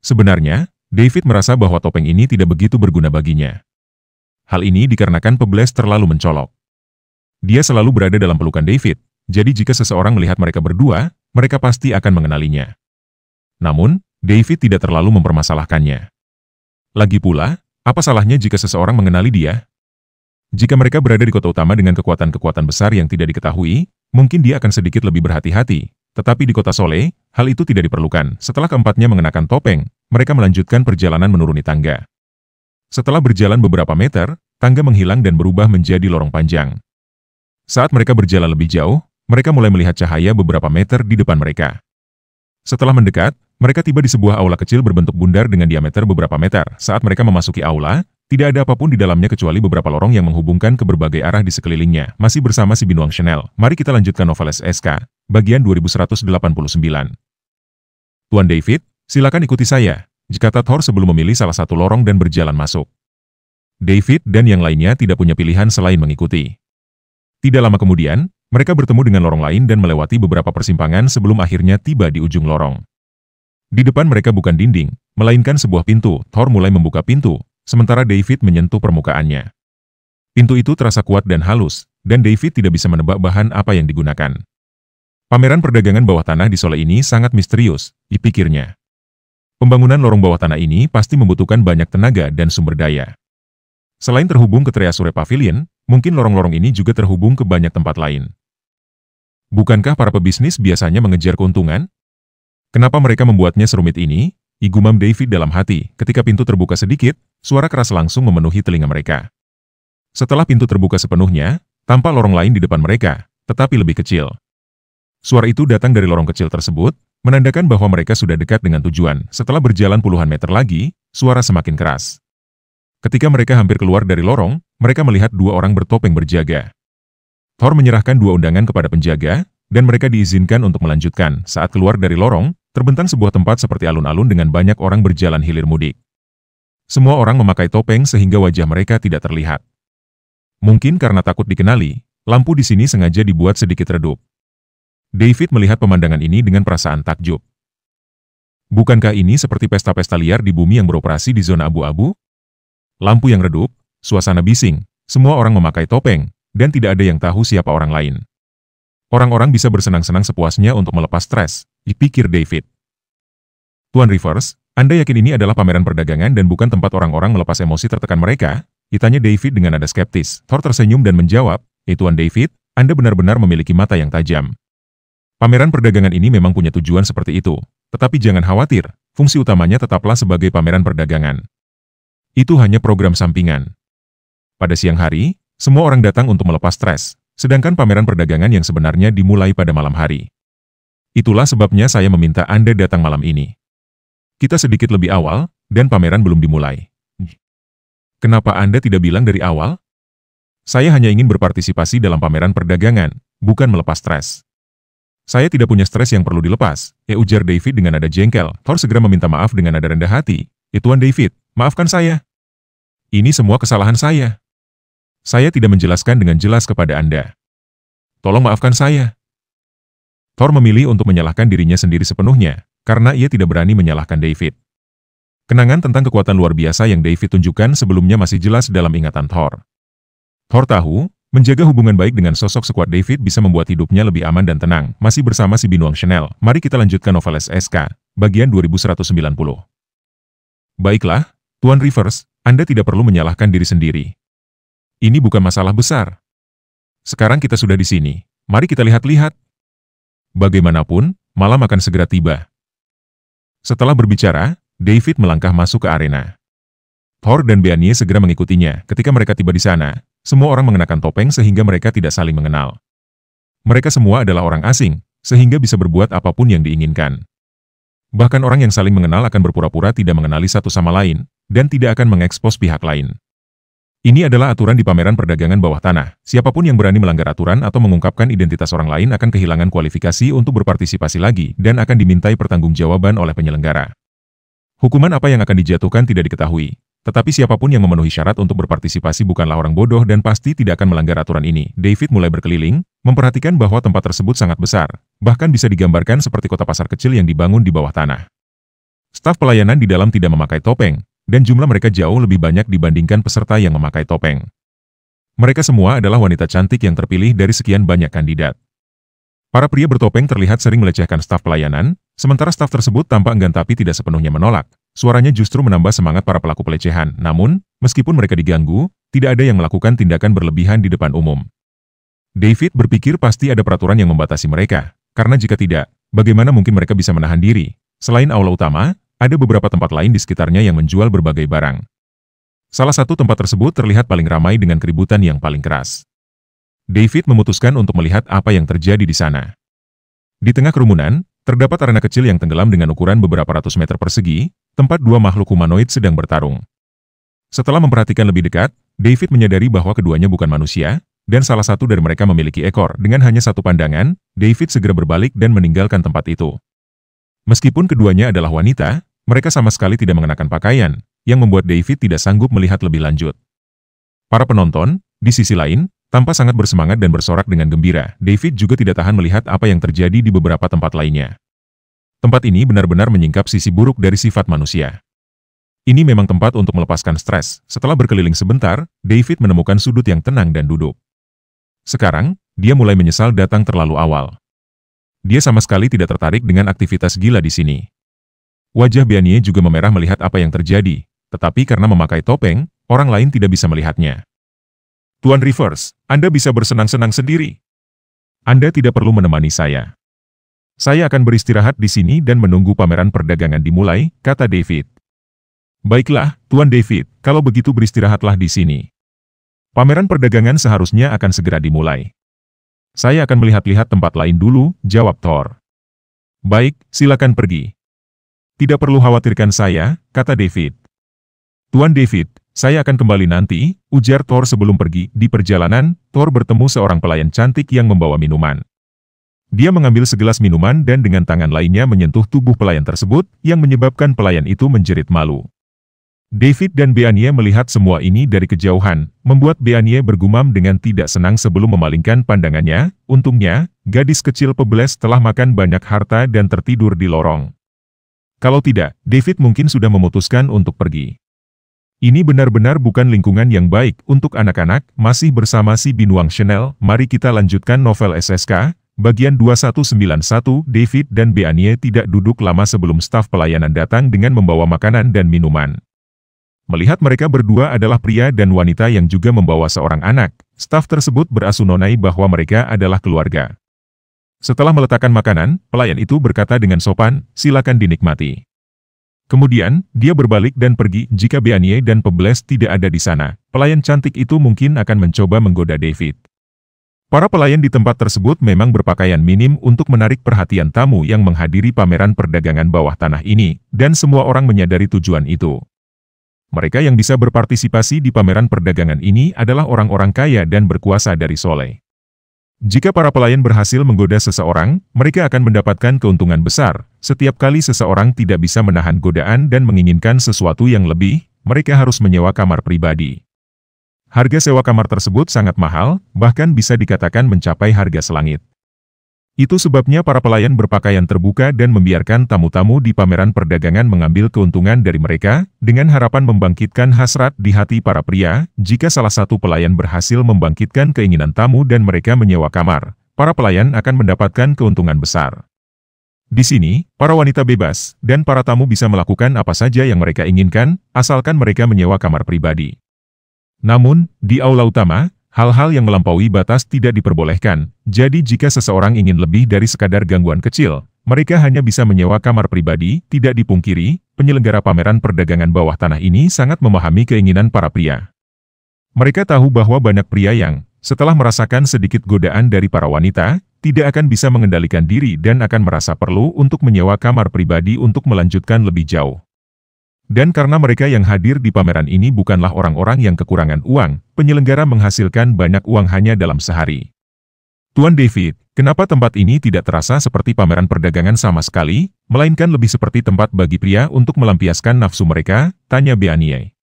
Sebenarnya, David merasa bahwa topeng ini tidak begitu berguna baginya. Hal ini dikarenakan Pebbles terlalu mencolok. Dia selalu berada dalam pelukan David, jadi jika seseorang melihat mereka berdua, mereka pasti akan mengenalinya. Namun, David tidak terlalu mempermasalahkannya. Lagi pula, apa salahnya jika seseorang mengenali dia? Jika mereka berada di kota utama dengan kekuatan-kekuatan besar yang tidak diketahui, mungkin dia akan sedikit lebih berhati-hati. Tetapi di kota Seoul, hal itu tidak diperlukan. Setelah keempatnya mengenakan topeng, mereka melanjutkan perjalanan menuruni tangga. Setelah berjalan beberapa meter, tangga menghilang dan berubah menjadi lorong panjang. Saat mereka berjalan lebih jauh, mereka mulai melihat cahaya beberapa meter di depan mereka. Setelah mendekat, mereka tiba di sebuah aula kecil berbentuk bundar dengan diameter beberapa meter. Saat mereka memasuki aula, tidak ada apapun di dalamnya kecuali beberapa lorong yang menghubungkan ke berbagai arah di sekelilingnya. Masih bersama si Binuang Chanel, mari kita lanjutkan novel SK, bagian 2189. Tuan David, silakan ikuti saya, kata Thor sebelum memilih salah satu lorong dan berjalan masuk. David dan yang lainnya tidak punya pilihan selain mengikuti. Tidak lama kemudian, mereka bertemu dengan lorong lain dan melewati beberapa persimpangan sebelum akhirnya tiba di ujung lorong. Di depan mereka bukan dinding, melainkan sebuah pintu. Thor mulai membuka pintu, sementara David menyentuh permukaannya. Pintu itu terasa kuat dan halus, dan David tidak bisa menebak bahan apa yang digunakan. Pameran perdagangan bawah tanah di Seoul ini sangat misterius, dipikirnya. Pembangunan lorong bawah tanah ini pasti membutuhkan banyak tenaga dan sumber daya. Selain terhubung ke Treasure Pavilion, mungkin lorong-lorong ini juga terhubung ke banyak tempat lain. Bukankah para pebisnis biasanya mengejar keuntungan? Kenapa mereka membuatnya serumit ini? Gumam David dalam hati. Ketika pintu terbuka sedikit, suara keras langsung memenuhi telinga mereka. Setelah pintu terbuka sepenuhnya, tampak lorong lain di depan mereka, tetapi lebih kecil. Suara itu datang dari lorong kecil tersebut, menandakan bahwa mereka sudah dekat dengan tujuan. Setelah berjalan puluhan meter lagi, suara semakin keras. Ketika mereka hampir keluar dari lorong, mereka melihat dua orang bertopeng berjaga. Thor menyerahkan dua undangan kepada penjaga, dan mereka diizinkan untuk melanjutkan. Saat keluar dari lorong, terbentang sebuah tempat seperti alun-alun dengan banyak orang berjalan hilir mudik. Semua orang memakai topeng sehingga wajah mereka tidak terlihat. Mungkin karena takut dikenali, lampu di sini sengaja dibuat sedikit redup. David melihat pemandangan ini dengan perasaan takjub. Bukankah ini seperti pesta-pesta liar di bumi yang beroperasi di zona abu-abu? Lampu yang redup, suasana bising, semua orang memakai topeng, dan tidak ada yang tahu siapa orang lain. Orang-orang bisa bersenang-senang sepuasnya untuk melepas stres, dipikir David. Tuan Rivers, Anda yakin ini adalah pameran perdagangan dan bukan tempat orang-orang melepas emosi tertekan mereka? Ditanya David dengan nada skeptis. Thor tersenyum dan menjawab, Tuan David, Anda benar-benar memiliki mata yang tajam. Pameran perdagangan ini memang punya tujuan seperti itu, tetapi jangan khawatir, fungsi utamanya tetaplah sebagai pameran perdagangan. Itu hanya program sampingan. Pada siang hari, semua orang datang untuk melepas stres, sedangkan pameran perdagangan yang sebenarnya dimulai pada malam hari. Itulah sebabnya saya meminta Anda datang malam ini. Kita sedikit lebih awal, dan pameran belum dimulai. Kenapa Anda tidak bilang dari awal? Saya hanya ingin berpartisipasi dalam pameran perdagangan, bukan melepas stres. Saya tidak punya stres yang perlu dilepas, ujar David dengan nada jengkel. Thor segera meminta maaf dengan nada rendah hati. Tuan David, maafkan saya. Ini semua kesalahan saya. Saya tidak menjelaskan dengan jelas kepada Anda. Tolong maafkan saya. Thor memilih untuk menyalahkan dirinya sendiri sepenuhnya, karena ia tidak berani menyalahkan David. Kenangan tentang kekuatan luar biasa yang David tunjukkan sebelumnya masih jelas dalam ingatan Thor. Thor tahu, Menjaga hubungan baik dengan sosok sekuat David bisa membuat hidupnya lebih aman dan tenang. Masih bersama si Binuang Chanel, mari kita lanjutkan novel SSK, bagian 2190. Baiklah, Tuan Rivers, Anda tidak perlu menyalahkan diri sendiri. Ini bukan masalah besar. Sekarang kita sudah di sini, mari kita lihat-lihat. Bagaimanapun, malam akan segera tiba. Setelah berbicara, David melangkah masuk ke arena. Thor dan Beanie segera mengikutinya. Ketika mereka tiba di sana, semua orang mengenakan topeng sehingga mereka tidak saling mengenal. Mereka semua adalah orang asing, sehingga bisa berbuat apapun yang diinginkan. Bahkan orang yang saling mengenal akan berpura-pura tidak mengenali satu sama lain, dan tidak akan mengekspos pihak lain. Ini adalah aturan di pameran perdagangan bawah tanah. Siapapun yang berani melanggar aturan atau mengungkapkan identitas orang lain akan kehilangan kualifikasi untuk berpartisipasi lagi dan akan dimintai pertanggungjawaban oleh penyelenggara. Hukuman apa yang akan dijatuhkan tidak diketahui. Tetapi siapapun yang memenuhi syarat untuk berpartisipasi bukanlah orang bodoh dan pasti tidak akan melanggar aturan ini. David mulai berkeliling, memperhatikan bahwa tempat tersebut sangat besar, bahkan bisa digambarkan seperti kota pasar kecil yang dibangun di bawah tanah. Staf pelayanan di dalam tidak memakai topeng, dan jumlah mereka jauh lebih banyak dibandingkan peserta yang memakai topeng. Mereka semua adalah wanita cantik yang terpilih dari sekian banyak kandidat. Para pria bertopeng terlihat sering melecehkan staf pelayanan, sementara staf tersebut tampak enggan tapi tidak sepenuhnya menolak. Suaranya justru menambah semangat para pelaku pelecehan. Namun, meskipun mereka diganggu, tidak ada yang melakukan tindakan berlebihan di depan umum. David berpikir pasti ada peraturan yang membatasi mereka, karena jika tidak, bagaimana mungkin mereka bisa menahan diri? Selain aula utama, ada beberapa tempat lain di sekitarnya yang menjual berbagai barang. Salah satu tempat tersebut terlihat paling ramai dengan keributan yang paling keras. David memutuskan untuk melihat apa yang terjadi di sana. Di tengah kerumunan, terdapat arena kecil yang tenggelam dengan ukuran beberapa ratus meter persegi, tempat dua makhluk humanoid sedang bertarung. Setelah memperhatikan lebih dekat, David menyadari bahwa keduanya bukan manusia, dan salah satu dari mereka memiliki ekor. Dengan hanya satu pandangan, David segera berbalik dan meninggalkan tempat itu. Meskipun keduanya adalah wanita, mereka sama sekali tidak mengenakan pakaian, yang membuat David tidak sanggup melihat lebih lanjut. Para penonton, di sisi lain, tampak sangat bersemangat dan bersorak dengan gembira. David juga tidak tahan melihat apa yang terjadi di beberapa tempat lainnya. Tempat ini benar-benar menyingkap sisi buruk dari sifat manusia. Ini memang tempat untuk melepaskan stres. Setelah berkeliling sebentar, David menemukan sudut yang tenang dan duduk. Sekarang, dia mulai menyesal datang terlalu awal. Dia sama sekali tidak tertarik dengan aktivitas gila di sini. Wajah Beanie juga memerah melihat apa yang terjadi, tetapi karena memakai topeng, orang lain tidak bisa melihatnya. Tuan Rivers, Anda bisa bersenang-senang sendiri. Anda tidak perlu menemani saya. Saya akan beristirahat di sini dan menunggu pameran perdagangan dimulai, kata David. Baiklah, Tuan David, kalau begitu beristirahatlah di sini. Pameran perdagangan seharusnya akan segera dimulai. Saya akan melihat-lihat tempat lain dulu, jawab Thor. Baik, silakan pergi. Tidak perlu khawatirkan saya, kata David. Tuan David, saya akan kembali nanti, ujar Thor sebelum pergi. Di perjalanan, Thor bertemu seorang pelayan cantik yang membawa minuman. Dia mengambil segelas minuman dan dengan tangan lainnya menyentuh tubuh pelayan tersebut, yang menyebabkan pelayan itu menjerit malu. David dan Beanie melihat semua ini dari kejauhan, membuat Beanie bergumam dengan tidak senang sebelum memalingkan pandangannya. Untungnya, gadis kecil pebeles telah makan banyak harta dan tertidur di lorong. Kalau tidak, David mungkin sudah memutuskan untuk pergi. Ini benar-benar bukan lingkungan yang baik untuk anak-anak. Masih bersama si Binuang Chanel, mari kita lanjutkan novel SSK. Bagian 2191, David dan Beanie tidak duduk lama sebelum staf pelayanan datang dengan membawa makanan dan minuman. Melihat mereka berdua adalah pria dan wanita yang juga membawa seorang anak, staf tersebut berasunonai bahwa mereka adalah keluarga. Setelah meletakkan makanan, pelayan itu berkata dengan sopan, silakan dinikmati. Kemudian, dia berbalik dan pergi. Jika Beanie dan pebeles tidak ada di sana, pelayan cantik itu mungkin akan mencoba menggoda David. Para pelayan di tempat tersebut memang berpakaian minim untuk menarik perhatian tamu yang menghadiri pameran perdagangan bawah tanah ini, dan semua orang menyadari tujuan itu. Mereka yang bisa berpartisipasi di pameran perdagangan ini adalah orang-orang kaya dan berkuasa dari Soleh. Jika para pelayan berhasil menggoda seseorang, mereka akan mendapatkan keuntungan besar. Setiap kali seseorang tidak bisa menahan godaan dan menginginkan sesuatu yang lebih, mereka harus menyewa kamar pribadi. Harga sewa kamar tersebut sangat mahal, bahkan bisa dikatakan mencapai harga selangit. Itu sebabnya para pelayan berpakaian terbuka dan membiarkan tamu-tamu di pameran perdagangan mengambil keuntungan dari mereka, dengan harapan membangkitkan hasrat di hati para pria. Jika salah satu pelayan berhasil membangkitkan keinginan tamu dan mereka menyewa kamar, para pelayan akan mendapatkan keuntungan besar. Di sini, para wanita bebas, dan para tamu bisa melakukan apa saja yang mereka inginkan, asalkan mereka menyewa kamar pribadi. Namun, di aula utama, hal-hal yang melampaui batas tidak diperbolehkan, jadi jika seseorang ingin lebih dari sekadar gangguan kecil, mereka hanya bisa menyewa kamar pribadi. Tidak dipungkiri, penyelenggara pameran perdagangan bawah tanah ini sangat memahami keinginan para pria. Mereka tahu bahwa banyak pria yang, setelah merasakan sedikit godaan dari para wanita, tidak akan bisa mengendalikan diri dan akan merasa perlu untuk menyewa kamar pribadi untuk melanjutkan lebih jauh. Dan karena mereka yang hadir di pameran ini bukanlah orang-orang yang kekurangan uang, penyelenggara menghasilkan banyak uang hanya dalam sehari. Tuan David, kenapa tempat ini tidak terasa seperti pameran perdagangan sama sekali, melainkan lebih seperti tempat bagi pria untuk melampiaskan nafsu mereka? Tanya Beanie.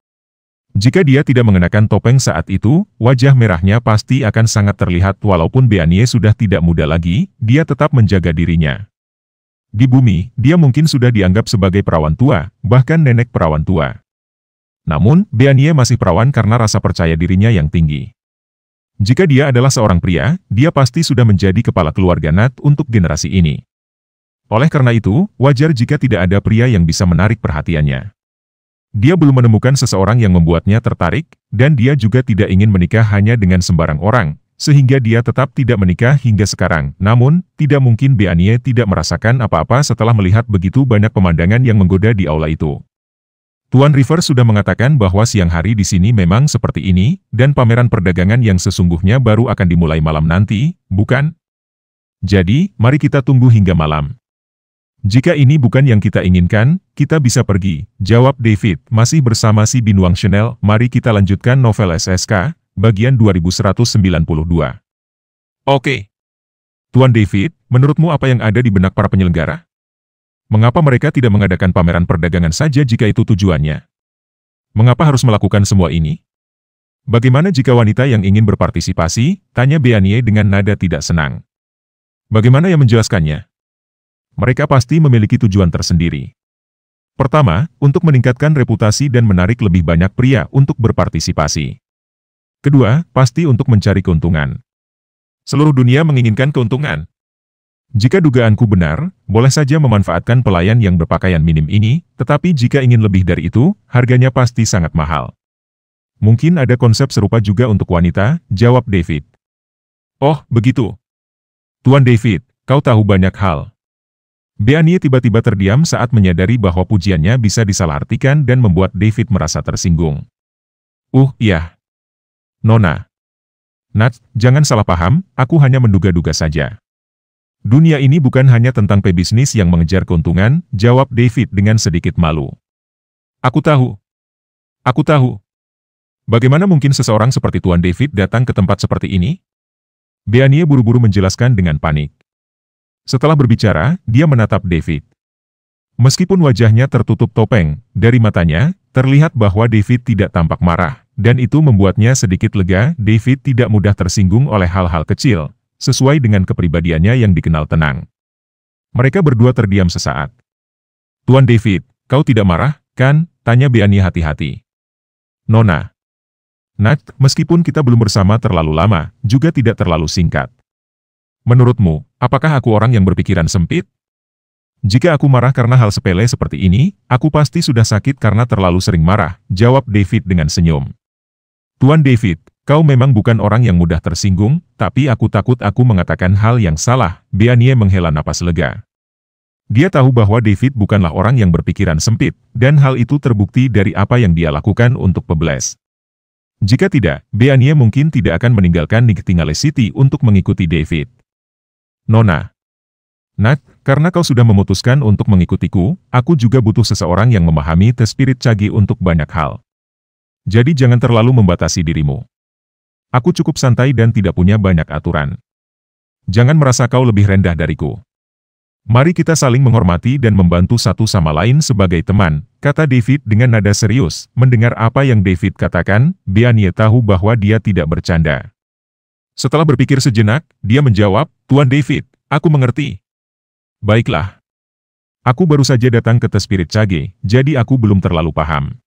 Jika dia tidak mengenakan topeng saat itu, wajah merahnya pasti akan sangat terlihat. Walaupun Beanie sudah tidak muda lagi, dia tetap menjaga dirinya. Di bumi, dia mungkin sudah dianggap sebagai perawan tua, bahkan nenek perawan tua. Namun, Beanie masih perawan karena rasa percaya dirinya yang tinggi. Jika dia adalah seorang pria, dia pasti sudah menjadi kepala keluarga Nat untuk generasi ini. Oleh karena itu, wajar jika tidak ada pria yang bisa menarik perhatiannya. Dia belum menemukan seseorang yang membuatnya tertarik, dan dia juga tidak ingin menikah hanya dengan sembarang orang, sehingga dia tetap tidak menikah hingga sekarang. Namun, tidak mungkin Beanie tidak merasakan apa-apa setelah melihat begitu banyak pemandangan yang menggoda di aula itu. Tuan River sudah mengatakan bahwa siang hari di sini memang seperti ini, dan pameran perdagangan yang sesungguhnya baru akan dimulai malam nanti, bukan? Jadi, mari kita tunggu hingga malam. Jika ini bukan yang kita inginkan, kita bisa pergi, jawab David, masih bersama si Binuang Chanel. Mari kita lanjutkan novel SSK, bagian 2192. Oke. Tuan David, menurutmu apa yang ada di benak para penyelenggara? Mengapa mereka tidak mengadakan pameran perdagangan saja jika itu tujuannya? Mengapa harus melakukan semua ini? Bagaimana jika wanita yang ingin berpartisipasi? Tanya Beanie dengan nada tidak senang. Bagaimana yang menjelaskannya? Mereka pasti memiliki tujuan tersendiri. Pertama, untuk meningkatkan reputasi dan menarik lebih banyak pria untuk berpartisipasi. Kedua, pasti untuk mencari keuntungan. Seluruh dunia menginginkan keuntungan. Jika dugaanku benar, boleh saja memanfaatkan pelayan yang berpakaian minim ini, tetapi jika ingin lebih dari itu, harganya pasti sangat mahal. Mungkin ada konsep serupa juga untuk wanita, jawab David. Oh, begitu. Tuan David, kau tahu banyak hal. Beanie tiba-tiba terdiam saat menyadari bahwa pujiannya bisa disalahartikan dan membuat David merasa tersinggung. Iya. Nona. Nat, jangan salah paham, aku hanya menduga-duga saja. Dunia ini bukan hanya tentang pebisnis yang mengejar keuntungan, jawab David dengan sedikit malu. Aku tahu. Aku tahu. Bagaimana mungkin seseorang seperti Tuan David datang ke tempat seperti ini? Beanie buru-buru menjelaskan dengan panik. Setelah berbicara, dia menatap David. Meskipun wajahnya tertutup topeng, dari matanya, terlihat bahwa David tidak tampak marah, dan itu membuatnya sedikit lega. David tidak mudah tersinggung oleh hal-hal kecil, sesuai dengan kepribadiannya yang dikenal tenang. Mereka berdua terdiam sesaat. Tuan David, kau tidak marah, kan? Tanya Beanie hati-hati. Nona. Nat, meskipun kita belum bersama terlalu lama, juga tidak terlalu singkat. Menurutmu, apakah aku orang yang berpikiran sempit? Jika aku marah karena hal sepele seperti ini, aku pasti sudah sakit karena terlalu sering marah, jawab David dengan senyum. Tuan David, kau memang bukan orang yang mudah tersinggung, tapi aku takut aku mengatakan hal yang salah. Beanie menghela napas lega. Dia tahu bahwa David bukanlah orang yang berpikiran sempit, dan hal itu terbukti dari apa yang dia lakukan untuk Pebles. Jika tidak, Beanie mungkin tidak akan meninggalkan Nightingale City untuk mengikuti David. Nona. Nat, karena kau sudah memutuskan untuk mengikutiku, aku juga butuh seseorang yang memahami The Spirit Cagi untuk banyak hal. Jadi jangan terlalu membatasi dirimu. Aku cukup santai dan tidak punya banyak aturan. Jangan merasa kau lebih rendah dariku. Mari kita saling menghormati dan membantu satu sama lain sebagai teman, kata David dengan nada serius. Mendengar apa yang David katakan, Beanie tahu bahwa dia tidak bercanda. Setelah berpikir sejenak, dia menjawab, Tuan David, Aku mengerti. Baiklah. Aku baru saja datang ke The Spirit Cage, jadi aku belum terlalu paham.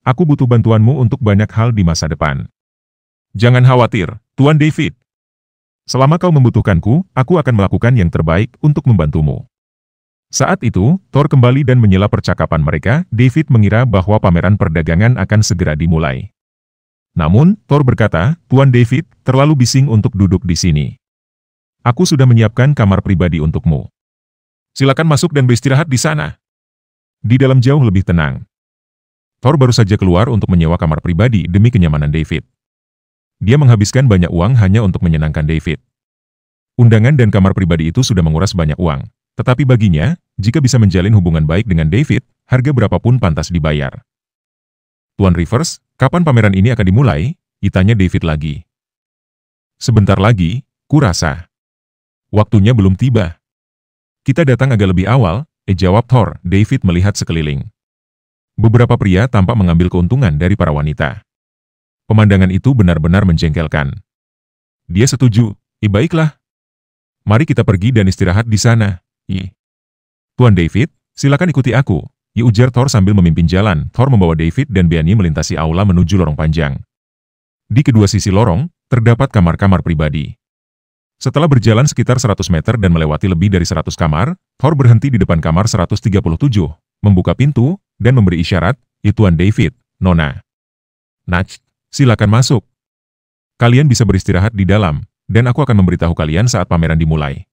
Aku butuh bantuanmu untuk banyak hal di masa depan. Jangan khawatir, Tuan David. Selama kau membutuhkanku, aku akan melakukan yang terbaik untuk membantumu. Saat itu, Thor kembali dan menyela percakapan mereka. David mengira bahwa pameran perdagangan akan segera dimulai. Namun, Thor berkata, Tuan David, terlalu bising untuk duduk di sini. Aku sudah menyiapkan kamar pribadi untukmu. Silakan masuk dan beristirahat di sana. Di dalam jauh lebih tenang. Thor baru saja keluar untuk menyewa kamar pribadi demi kenyamanan David. Dia menghabiskan banyak uang hanya untuk menyenangkan David. Undangan dan kamar pribadi itu sudah menguras banyak uang. Tetapi baginya, jika bisa menjalin hubungan baik dengan David, harga berapapun pantas dibayar. Tuan Rivers, kapan pameran ini akan dimulai? Tanya David lagi. Sebentar lagi, kurasa. Waktunya belum tiba. Kita datang agak lebih awal, jawab Thor. David melihat sekeliling. Beberapa pria tampak mengambil keuntungan dari para wanita. Pemandangan itu benar-benar menjengkelkan. Dia setuju. Baiklah. Mari kita pergi dan istirahat di sana. Tuan David, silakan ikuti aku. Ujar Thor sambil memimpin jalan. Thor membawa David dan Beanie melintasi aula menuju lorong panjang. Di kedua sisi lorong, terdapat kamar-kamar pribadi. Setelah berjalan sekitar 100 meter dan melewati lebih dari 100 kamar, Thor berhenti di depan kamar 137, membuka pintu, dan memberi isyarat, Tuan David, Nona. Nach, silakan masuk. Kalian bisa beristirahat di dalam, dan aku akan memberitahu kalian saat pameran dimulai.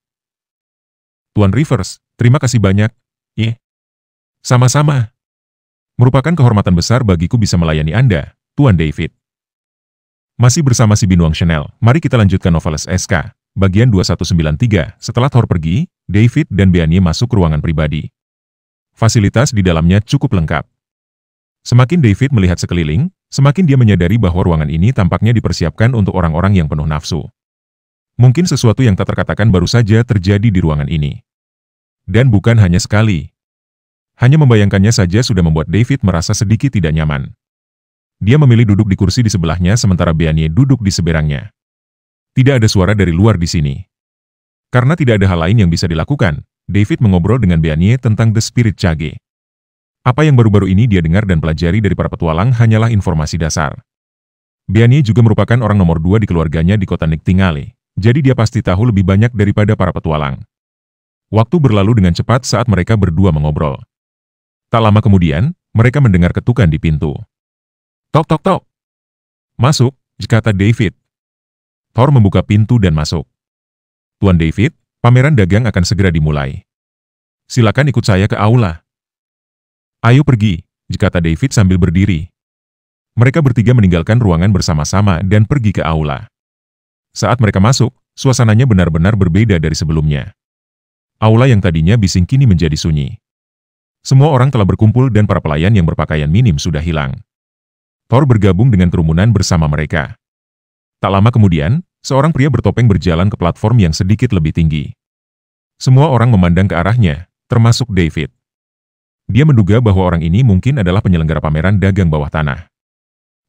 Tuan Rivers, terima kasih banyak. Sama-sama. Merupakan kehormatan besar bagiku bisa melayani Anda, Tuan David. Masih bersama si Binuang Chanel, mari kita lanjutkan Noveles SK. Bagian 2193, setelah Thor pergi, David dan Beanie masuk ke ruangan pribadi. Fasilitas di dalamnya cukup lengkap. Semakin David melihat sekeliling, semakin dia menyadari bahwa ruangan ini tampaknya dipersiapkan untuk orang-orang yang penuh nafsu. Mungkin sesuatu yang tak terkatakan baru saja terjadi di ruangan ini. Dan bukan hanya sekali. Hanya membayangkannya saja sudah membuat David merasa sedikit tidak nyaman. Dia memilih duduk di kursi di sebelahnya sementara Beanie duduk di seberangnya. Tidak ada suara dari luar di sini. Karena tidak ada hal lain yang bisa dilakukan, David mengobrol dengan Beanie tentang The Spirit Cage. Apa yang baru-baru ini dia dengar dan pelajari dari para petualang hanyalah informasi dasar. Beanie juga merupakan orang nomor 2 di keluarganya di kota Niktingale, jadi dia pasti tahu lebih banyak daripada para petualang. Waktu berlalu dengan cepat saat mereka berdua mengobrol. Tak lama kemudian, mereka mendengar ketukan di pintu. Tok tok tok. Masuk, kata David. Thor membuka pintu dan masuk. Tuan David, pameran dagang akan segera dimulai. Silakan ikut saya ke aula. Ayo pergi, kata David sambil berdiri. Mereka bertiga meninggalkan ruangan bersama-sama dan pergi ke aula. Saat mereka masuk, suasananya benar-benar berbeda dari sebelumnya. Aula yang tadinya bising kini menjadi sunyi. Semua orang telah berkumpul dan para pelayan yang berpakaian minim sudah hilang. Thor bergabung dengan kerumunan bersama mereka. Tak lama kemudian, seorang pria bertopeng berjalan ke platform yang sedikit lebih tinggi. Semua orang memandang ke arahnya, termasuk David. Dia menduga bahwa orang ini mungkin adalah penyelenggara pameran dagang bawah tanah.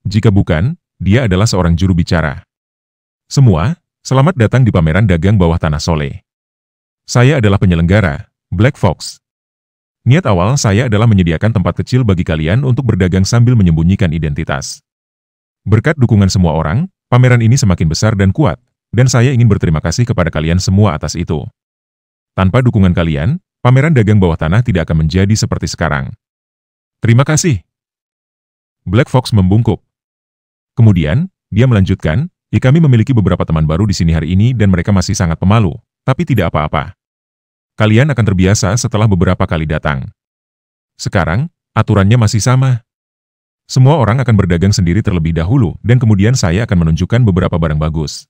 Jika bukan, dia adalah seorang juru bicara. Semua, selamat datang di pameran dagang bawah tanah Sole. Saya adalah penyelenggara, Black Fox. Niat awal saya adalah menyediakan tempat kecil bagi kalian untuk berdagang sambil menyembunyikan identitas. Berkat dukungan semua orang, pameran ini semakin besar dan kuat, dan saya ingin berterima kasih kepada kalian semua atas itu. Tanpa dukungan kalian, pameran dagang bawah tanah tidak akan menjadi seperti sekarang. Terima kasih. Black Fox membungkuk. Kemudian, dia melanjutkan, kami memiliki beberapa teman baru di sini hari ini dan mereka masih sangat pemalu, tapi tidak apa-apa. Kalian akan terbiasa setelah beberapa kali datang. Sekarang, aturannya masih sama. Semua orang akan berdagang sendiri terlebih dahulu, dan kemudian saya akan menunjukkan beberapa barang bagus.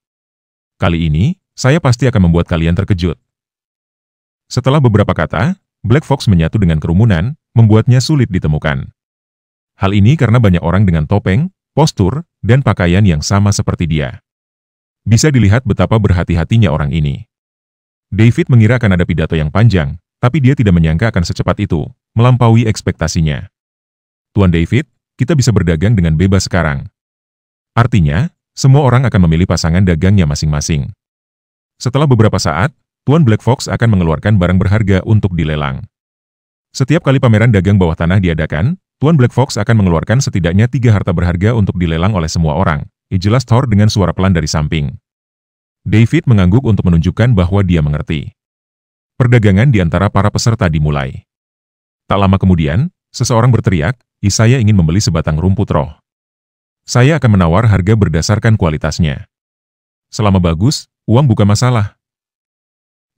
Kali ini, saya pasti akan membuat kalian terkejut. Setelah beberapa kata, Black Fox menyatu dengan kerumunan, membuatnya sulit ditemukan. Hal ini karena banyak orang dengan topeng, postur, dan pakaian yang sama seperti dia. Bisa dilihat betapa berhati-hatinya orang ini. David mengira akan ada pidato yang panjang, tapi dia tidak menyangka akan secepat itu, melampaui ekspektasinya. Tuan David, kita bisa berdagang dengan bebas sekarang. Artinya, semua orang akan memilih pasangan dagangnya masing-masing. Setelah beberapa saat, Tuan Black Fox akan mengeluarkan barang berharga untuk dilelang. Setiap kali pameran dagang bawah tanah diadakan, Tuan Black Fox akan mengeluarkan setidaknya 3 harta berharga untuk dilelang oleh semua orang, jelas Thor dengan suara pelan dari samping. David mengangguk untuk menunjukkan bahwa dia mengerti. Perdagangan di antara para peserta dimulai. Tak lama kemudian, seseorang berteriak, saya ingin membeli sebatang rumput roh. Saya akan menawar harga berdasarkan kualitasnya. Selama bagus, uang bukan masalah.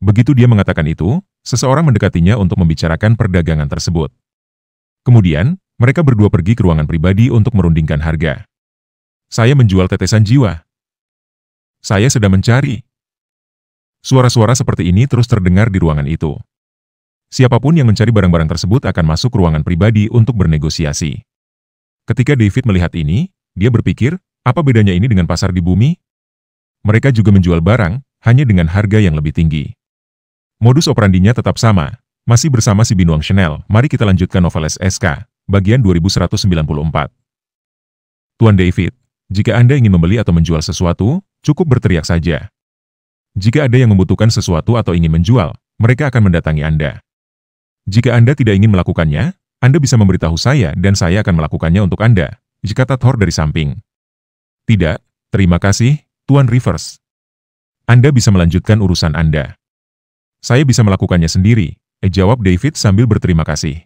Begitu dia mengatakan itu, seseorang mendekatinya untuk membicarakan perdagangan tersebut. Kemudian, mereka berdua pergi ke ruangan pribadi untuk merundingkan harga. Saya menjual tetesan jiwa. Saya sedang mencari. Suara-suara seperti ini terus terdengar di ruangan itu. Siapapun yang mencari barang-barang tersebut akan masuk ke ruangan pribadi untuk bernegosiasi. Ketika David melihat ini, dia berpikir, apa bedanya ini dengan pasar di bumi? Mereka juga menjual barang, hanya dengan harga yang lebih tinggi. Modus operandinya tetap sama, masih bersama si Binuang Chanel. Mari kita lanjutkan novel SK, bagian 2194. Tuan David, jika Anda ingin membeli atau menjual sesuatu, cukup berteriak saja. Jika ada yang membutuhkan sesuatu atau ingin menjual, mereka akan mendatangi Anda. Jika Anda tidak ingin melakukannya, Anda bisa memberitahu saya dan saya akan melakukannya untuk Anda, kata Thor dari samping. Tidak, terima kasih, Tuan Rivers. Anda bisa melanjutkan urusan Anda. Saya bisa melakukannya sendiri, jawab David sambil berterima kasih.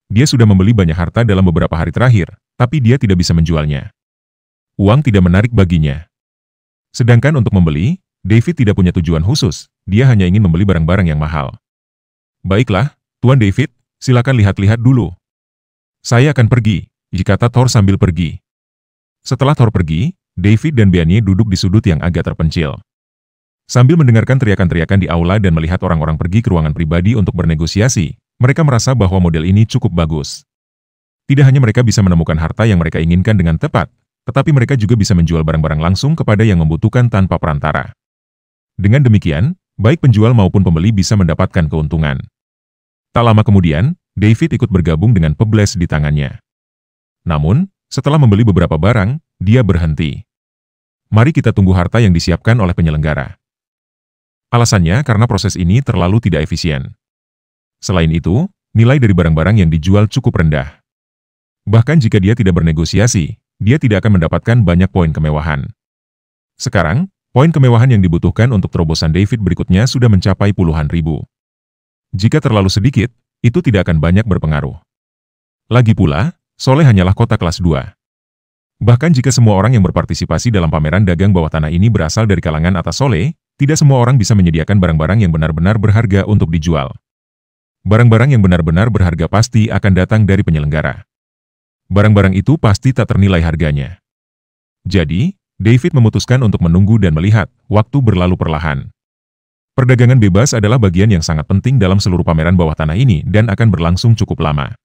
Dia sudah membeli banyak harta dalam beberapa hari terakhir, tapi dia tidak bisa menjualnya. Uang tidak menarik baginya. Sedangkan untuk membeli, David tidak punya tujuan khusus, dia hanya ingin membeli barang-barang yang mahal. Baiklah, Tuan David, silakan lihat-lihat dulu. Saya akan pergi, kata Thor sambil pergi. Setelah Thor pergi, David dan Bianye duduk di sudut yang agak terpencil. Sambil mendengarkan teriakan-teriakan di aula dan melihat orang-orang pergi ke ruangan pribadi untuk bernegosiasi, mereka merasa bahwa model ini cukup bagus. Tidak hanya mereka bisa menemukan harta yang mereka inginkan dengan tepat, tetapi mereka juga bisa menjual barang-barang langsung kepada yang membutuhkan tanpa perantara. Dengan demikian, baik penjual maupun pembeli bisa mendapatkan keuntungan. Tak lama kemudian, David ikut bergabung dengan pebles di tangannya. Namun, setelah membeli beberapa barang, dia berhenti. Mari kita tunggu harta yang disiapkan oleh penyelenggara. Alasannya karena proses ini terlalu tidak efisien. Selain itu, nilai dari barang-barang yang dijual cukup rendah. Bahkan jika dia tidak bernegosiasi, dia tidak akan mendapatkan banyak poin kemewahan. Sekarang, poin kemewahan yang dibutuhkan untuk terobosan David berikutnya sudah mencapai puluhan ribu. Jika terlalu sedikit, itu tidak akan banyak berpengaruh. Lagi pula, Soleh hanyalah kota kelas 2. Bahkan jika semua orang yang berpartisipasi dalam pameran dagang bawah tanah ini berasal dari kalangan atas Soleh, tidak semua orang bisa menyediakan barang-barang yang benar-benar berharga untuk dijual. Barang-barang yang benar-benar berharga pasti akan datang dari penyelenggara. Barang-barang itu pasti tak ternilai harganya. Jadi, David memutuskan untuk menunggu dan melihat waktu berlalu perlahan. Perdagangan bebas adalah bagian yang sangat penting dalam seluruh pameran bawah tanah ini dan akan berlangsung cukup lama.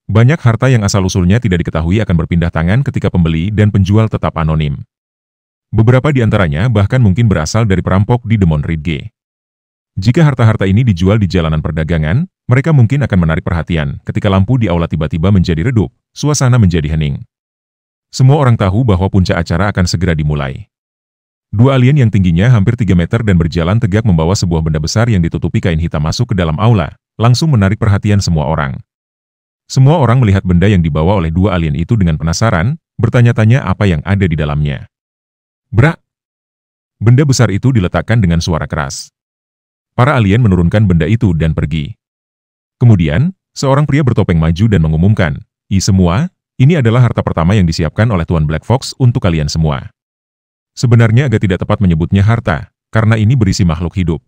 Banyak harta yang asal-usulnya tidak diketahui akan berpindah tangan ketika pembeli dan penjual tetap anonim. Beberapa di antaranya bahkan mungkin berasal dari perampok di Demon Ridge. Jika harta-harta ini dijual di jalanan perdagangan, mereka mungkin akan menarik perhatian ketika lampu di aula tiba-tiba menjadi redup, suasana menjadi hening. Semua orang tahu bahwa puncak acara akan segera dimulai. Dua alien yang tingginya hampir 3 meter dan berjalan tegak membawa sebuah benda besar yang ditutupi kain hitam masuk ke dalam aula, langsung menarik perhatian semua orang. Semua orang melihat benda yang dibawa oleh dua alien itu dengan penasaran, bertanya-tanya apa yang ada di dalamnya. Brak! Benda besar itu diletakkan dengan suara keras. Para alien menurunkan benda itu dan pergi. Kemudian, seorang pria bertopeng maju dan mengumumkan, semua, ini adalah harta pertama yang disiapkan oleh Tuan Black Fox untuk kalian semua. Sebenarnya agak tidak tepat menyebutnya harta, karena ini berisi makhluk hidup.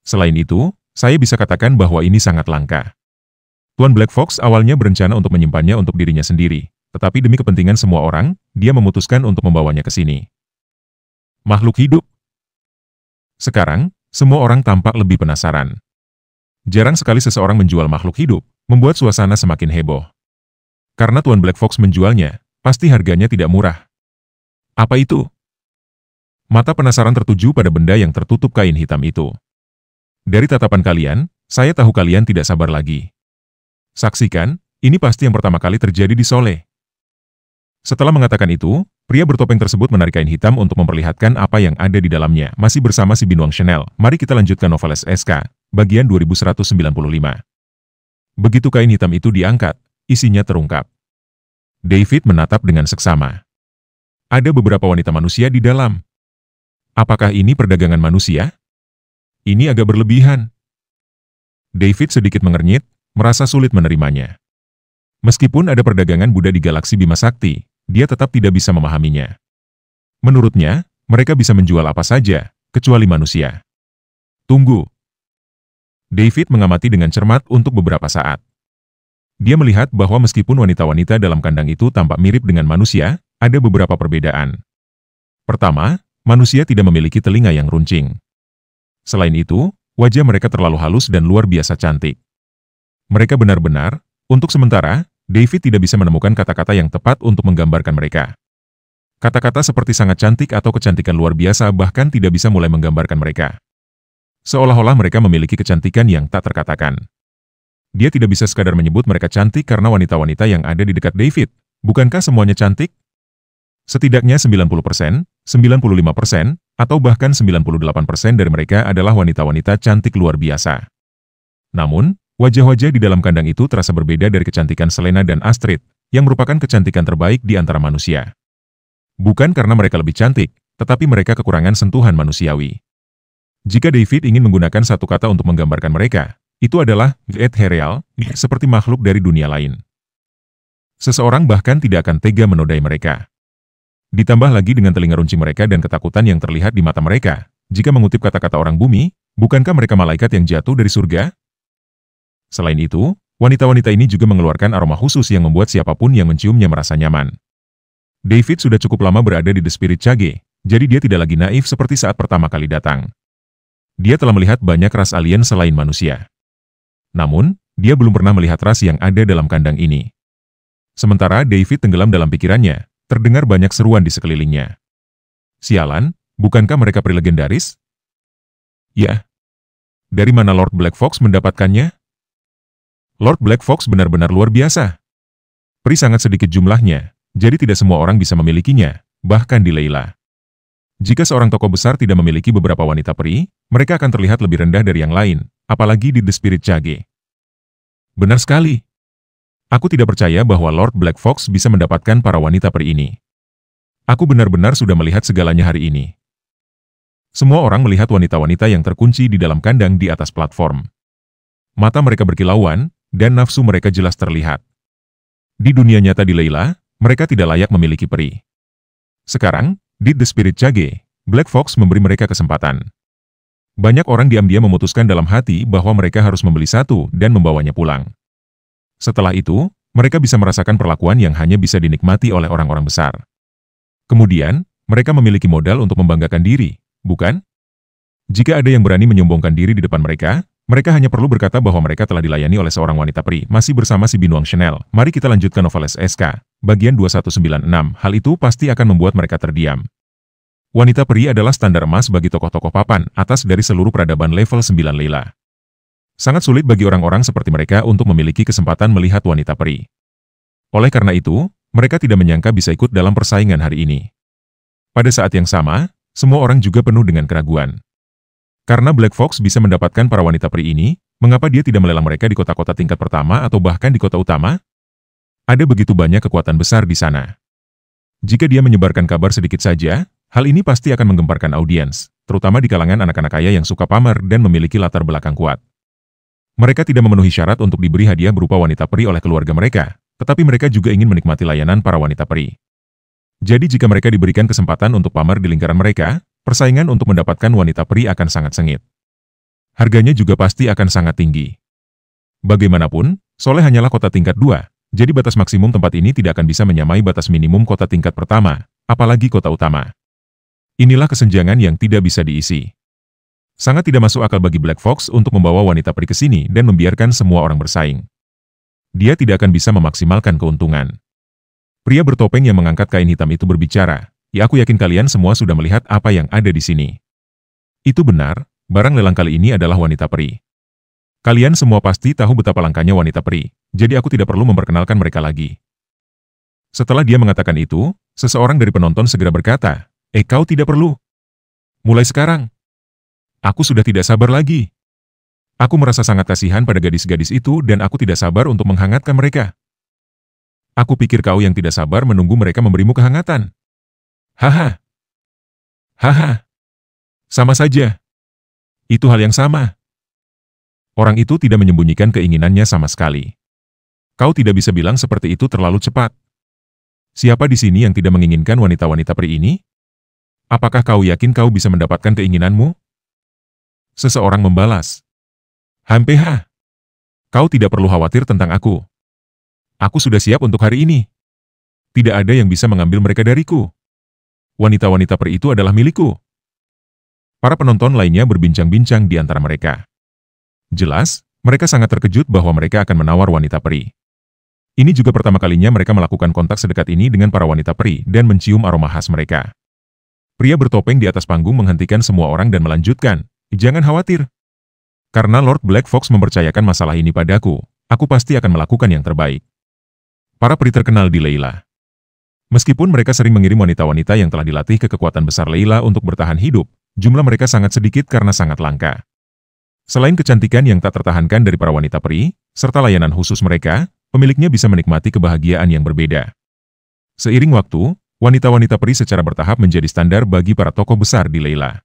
Selain itu, saya bisa katakan bahwa ini sangat langka. Tuan Black Fox awalnya berencana untuk menyimpannya untuk dirinya sendiri, tetapi demi kepentingan semua orang, dia memutuskan untuk membawanya ke sini. Makhluk hidup. Sekarang, semua orang tampak lebih penasaran. Jarang sekali seseorang menjual makhluk hidup, membuat suasana semakin heboh. Karena Tuan Black Fox menjualnya, pasti harganya tidak murah. Apa itu? Mata penasaran tertuju pada benda yang tertutup kain hitam itu. Dari tatapan kalian, saya tahu kalian tidak sabar lagi. Saksikan, ini pasti yang pertama kali terjadi di Soleh. Setelah mengatakan itu, Pria bertopeng tersebut menarik kain hitam untuk memperlihatkan apa yang ada di dalamnya. Masih bersama si Binuang Chanel, mari kita lanjutkan novel SK, bagian 2195. Begitu kain hitam itu diangkat, isinya terungkap. David menatap dengan seksama. Ada beberapa wanita manusia di dalam. Apakah ini perdagangan manusia? Ini agak berlebihan. David sedikit mengernyit, merasa sulit menerimanya. Meskipun ada perdagangan Buddha di galaksi Bima Sakti, dia tetap tidak bisa memahaminya. Menurutnya, mereka bisa menjual apa saja, kecuali manusia. Tunggu. David mengamati dengan cermat untuk beberapa saat. Dia melihat bahwa meskipun wanita-wanita dalam kandang itu tampak mirip dengan manusia, ada beberapa perbedaan. Pertama, manusia tidak memiliki telinga yang runcing. Selain itu, wajah mereka terlalu halus dan luar biasa cantik. Mereka benar-benar, untuk sementara, David tidak bisa menemukan kata-kata yang tepat untuk menggambarkan mereka. Kata-kata seperti sangat cantik atau kecantikan luar biasa bahkan tidak bisa mulai menggambarkan mereka. Seolah-olah mereka memiliki kecantikan yang tak terkatakan. Dia tidak bisa sekadar menyebut mereka cantik karena wanita-wanita yang ada di dekat David. Bukankah semuanya cantik? Setidaknya 90%, 95%, atau bahkan 98% dari mereka adalah wanita-wanita cantik luar biasa. Namun, wajah-wajah di dalam kandang itu terasa berbeda dari kecantikan Selena dan Astrid, yang merupakan kecantikan terbaik di antara manusia. Bukan karena mereka lebih cantik, tetapi mereka kekurangan sentuhan manusiawi. Jika David ingin menggunakan satu kata untuk menggambarkan mereka, itu adalah ethereal, seperti makhluk dari dunia lain. Seseorang bahkan tidak akan tega menodai mereka. Ditambah lagi dengan telinga runcing mereka dan ketakutan yang terlihat di mata mereka, jika mengutip kata-kata orang bumi, bukankah mereka malaikat yang jatuh dari surga? Selain itu, wanita-wanita ini juga mengeluarkan aroma khusus yang membuat siapapun yang menciumnya merasa nyaman. David sudah cukup lama berada di The Spirit Cage, jadi dia tidak lagi naif seperti saat pertama kali datang. Dia telah melihat banyak ras alien selain manusia. Namun, dia belum pernah melihat ras yang ada dalam kandang ini. Sementara David tenggelam dalam pikirannya, terdengar banyak seruan di sekelilingnya. Sialan, bukankah mereka peri legendaris? Ya. Dari mana Lord Black Fox mendapatkannya? Lord Black Fox benar-benar luar biasa. Peri sangat sedikit jumlahnya, jadi tidak semua orang bisa memilikinya, bahkan di Layla. Jika seorang tokoh besar tidak memiliki beberapa wanita peri, mereka akan terlihat lebih rendah dari yang lain, apalagi di The Spirit Cage. Benar sekali. Aku tidak percaya bahwa Lord Black Fox bisa mendapatkan para wanita peri ini. Aku benar-benar sudah melihat segalanya hari ini. Semua orang melihat wanita-wanita yang terkunci di dalam kandang di atas platform. Mata mereka berkilauan, dan nafsu mereka jelas terlihat. Di dunia nyata di Layla, mereka tidak layak memiliki peri. Sekarang, di The Spirit Cage, Black Fox memberi mereka kesempatan. Banyak orang diam-diam memutuskan dalam hati bahwa mereka harus membeli satu dan membawanya pulang. Setelah itu, mereka bisa merasakan perlakuan yang hanya bisa dinikmati oleh orang-orang besar. Kemudian, mereka memiliki modal untuk membanggakan diri, bukan? Jika ada yang berani menyombongkan diri di depan mereka, mereka hanya perlu berkata bahwa mereka telah dilayani oleh seorang wanita peri. Masih bersama si Binuang Chanel, mari kita lanjutkan novel SK, bagian 2196. Hal itu pasti akan membuat mereka terdiam. Wanita peri adalah standar emas bagi tokoh-tokoh papan atas dari seluruh peradaban level 9 Layla. Sangat sulit bagi orang-orang seperti mereka untuk memiliki kesempatan melihat wanita peri. Oleh karena itu, mereka tidak menyangka bisa ikut dalam persaingan hari ini. Pada saat yang sama, semua orang juga penuh dengan keraguan. Karena Black Fox bisa mendapatkan para wanita peri ini, mengapa dia tidak melelang mereka di kota-kota tingkat pertama atau bahkan di kota utama? Ada begitu banyak kekuatan besar di sana. Jika dia menyebarkan kabar sedikit saja, hal ini pasti akan menggemparkan audiens, terutama di kalangan anak-anak kaya yang suka pamer dan memiliki latar belakang kuat. Mereka tidak memenuhi syarat untuk diberi hadiah berupa wanita peri oleh keluarga mereka, tetapi mereka juga ingin menikmati layanan para wanita peri. Jadi jika mereka diberikan kesempatan untuk pamer di lingkaran mereka, persaingan untuk mendapatkan wanita peri akan sangat sengit. Harganya juga pasti akan sangat tinggi. Bagaimanapun, Soleh hanyalah kota tingkat 2, jadi batas maksimum tempat ini tidak akan bisa menyamai batas minimum kota tingkat pertama, apalagi kota utama. Inilah kesenjangan yang tidak bisa diisi. Sangat tidak masuk akal bagi Black Fox untuk membawa wanita peri ke sini dan membiarkan semua orang bersaing. Dia tidak akan bisa memaksimalkan keuntungan. Pria bertopeng yang mengangkat kain hitam itu berbicara, "Ya, aku yakin kalian semua sudah melihat apa yang ada di sini." Itu benar, barang lelang kali ini adalah wanita peri. Kalian semua pasti tahu betapa langkanya wanita peri, jadi aku tidak perlu memperkenalkan mereka lagi. Setelah dia mengatakan itu, Seseorang dari penonton segera berkata, kau tidak perlu. Mulai sekarang. Aku sudah tidak sabar lagi. Aku merasa sangat kasihan pada gadis-gadis itu dan aku tidak sabar untuk menghangatkan mereka. Aku pikir kau yang tidak sabar menunggu mereka memberimu kehangatan. Haha. Haha. Sama saja. Itu hal yang sama. Orang itu tidak menyembunyikan keinginannya sama sekali. Kau tidak bisa bilang seperti itu terlalu cepat. Siapa di sini yang tidak menginginkan wanita-wanita peri ini? Apakah kau yakin kau bisa mendapatkan keinginanmu? Seseorang membalas. HMPH. Kau tidak perlu khawatir tentang aku. Aku sudah siap untuk hari ini. Tidak ada yang bisa mengambil mereka dariku. Wanita-wanita peri itu adalah milikku. Para penonton lainnya berbincang-bincang di antara mereka. Jelas, mereka sangat terkejut bahwa mereka akan menawar wanita peri. Ini juga pertama kalinya mereka melakukan kontak sedekat ini dengan para wanita peri dan mencium aroma khas mereka. Pria bertopeng di atas panggung menghentikan semua orang dan melanjutkan, jangan khawatir. Karena Lord Black Fox mempercayakan masalah ini padaku, aku pasti akan melakukan yang terbaik. Para peri terkenal di Leila. Meskipun mereka sering mengirim wanita-wanita yang telah dilatih ke kekuatan besar Leila untuk bertahan hidup, jumlah mereka sangat sedikit karena sangat langka. Selain kecantikan yang tak tertahankan dari para wanita peri, serta layanan khusus mereka, pemiliknya bisa menikmati kebahagiaan yang berbeda. Seiring waktu, wanita-wanita peri secara bertahap menjadi standar bagi para tokoh besar di Leila.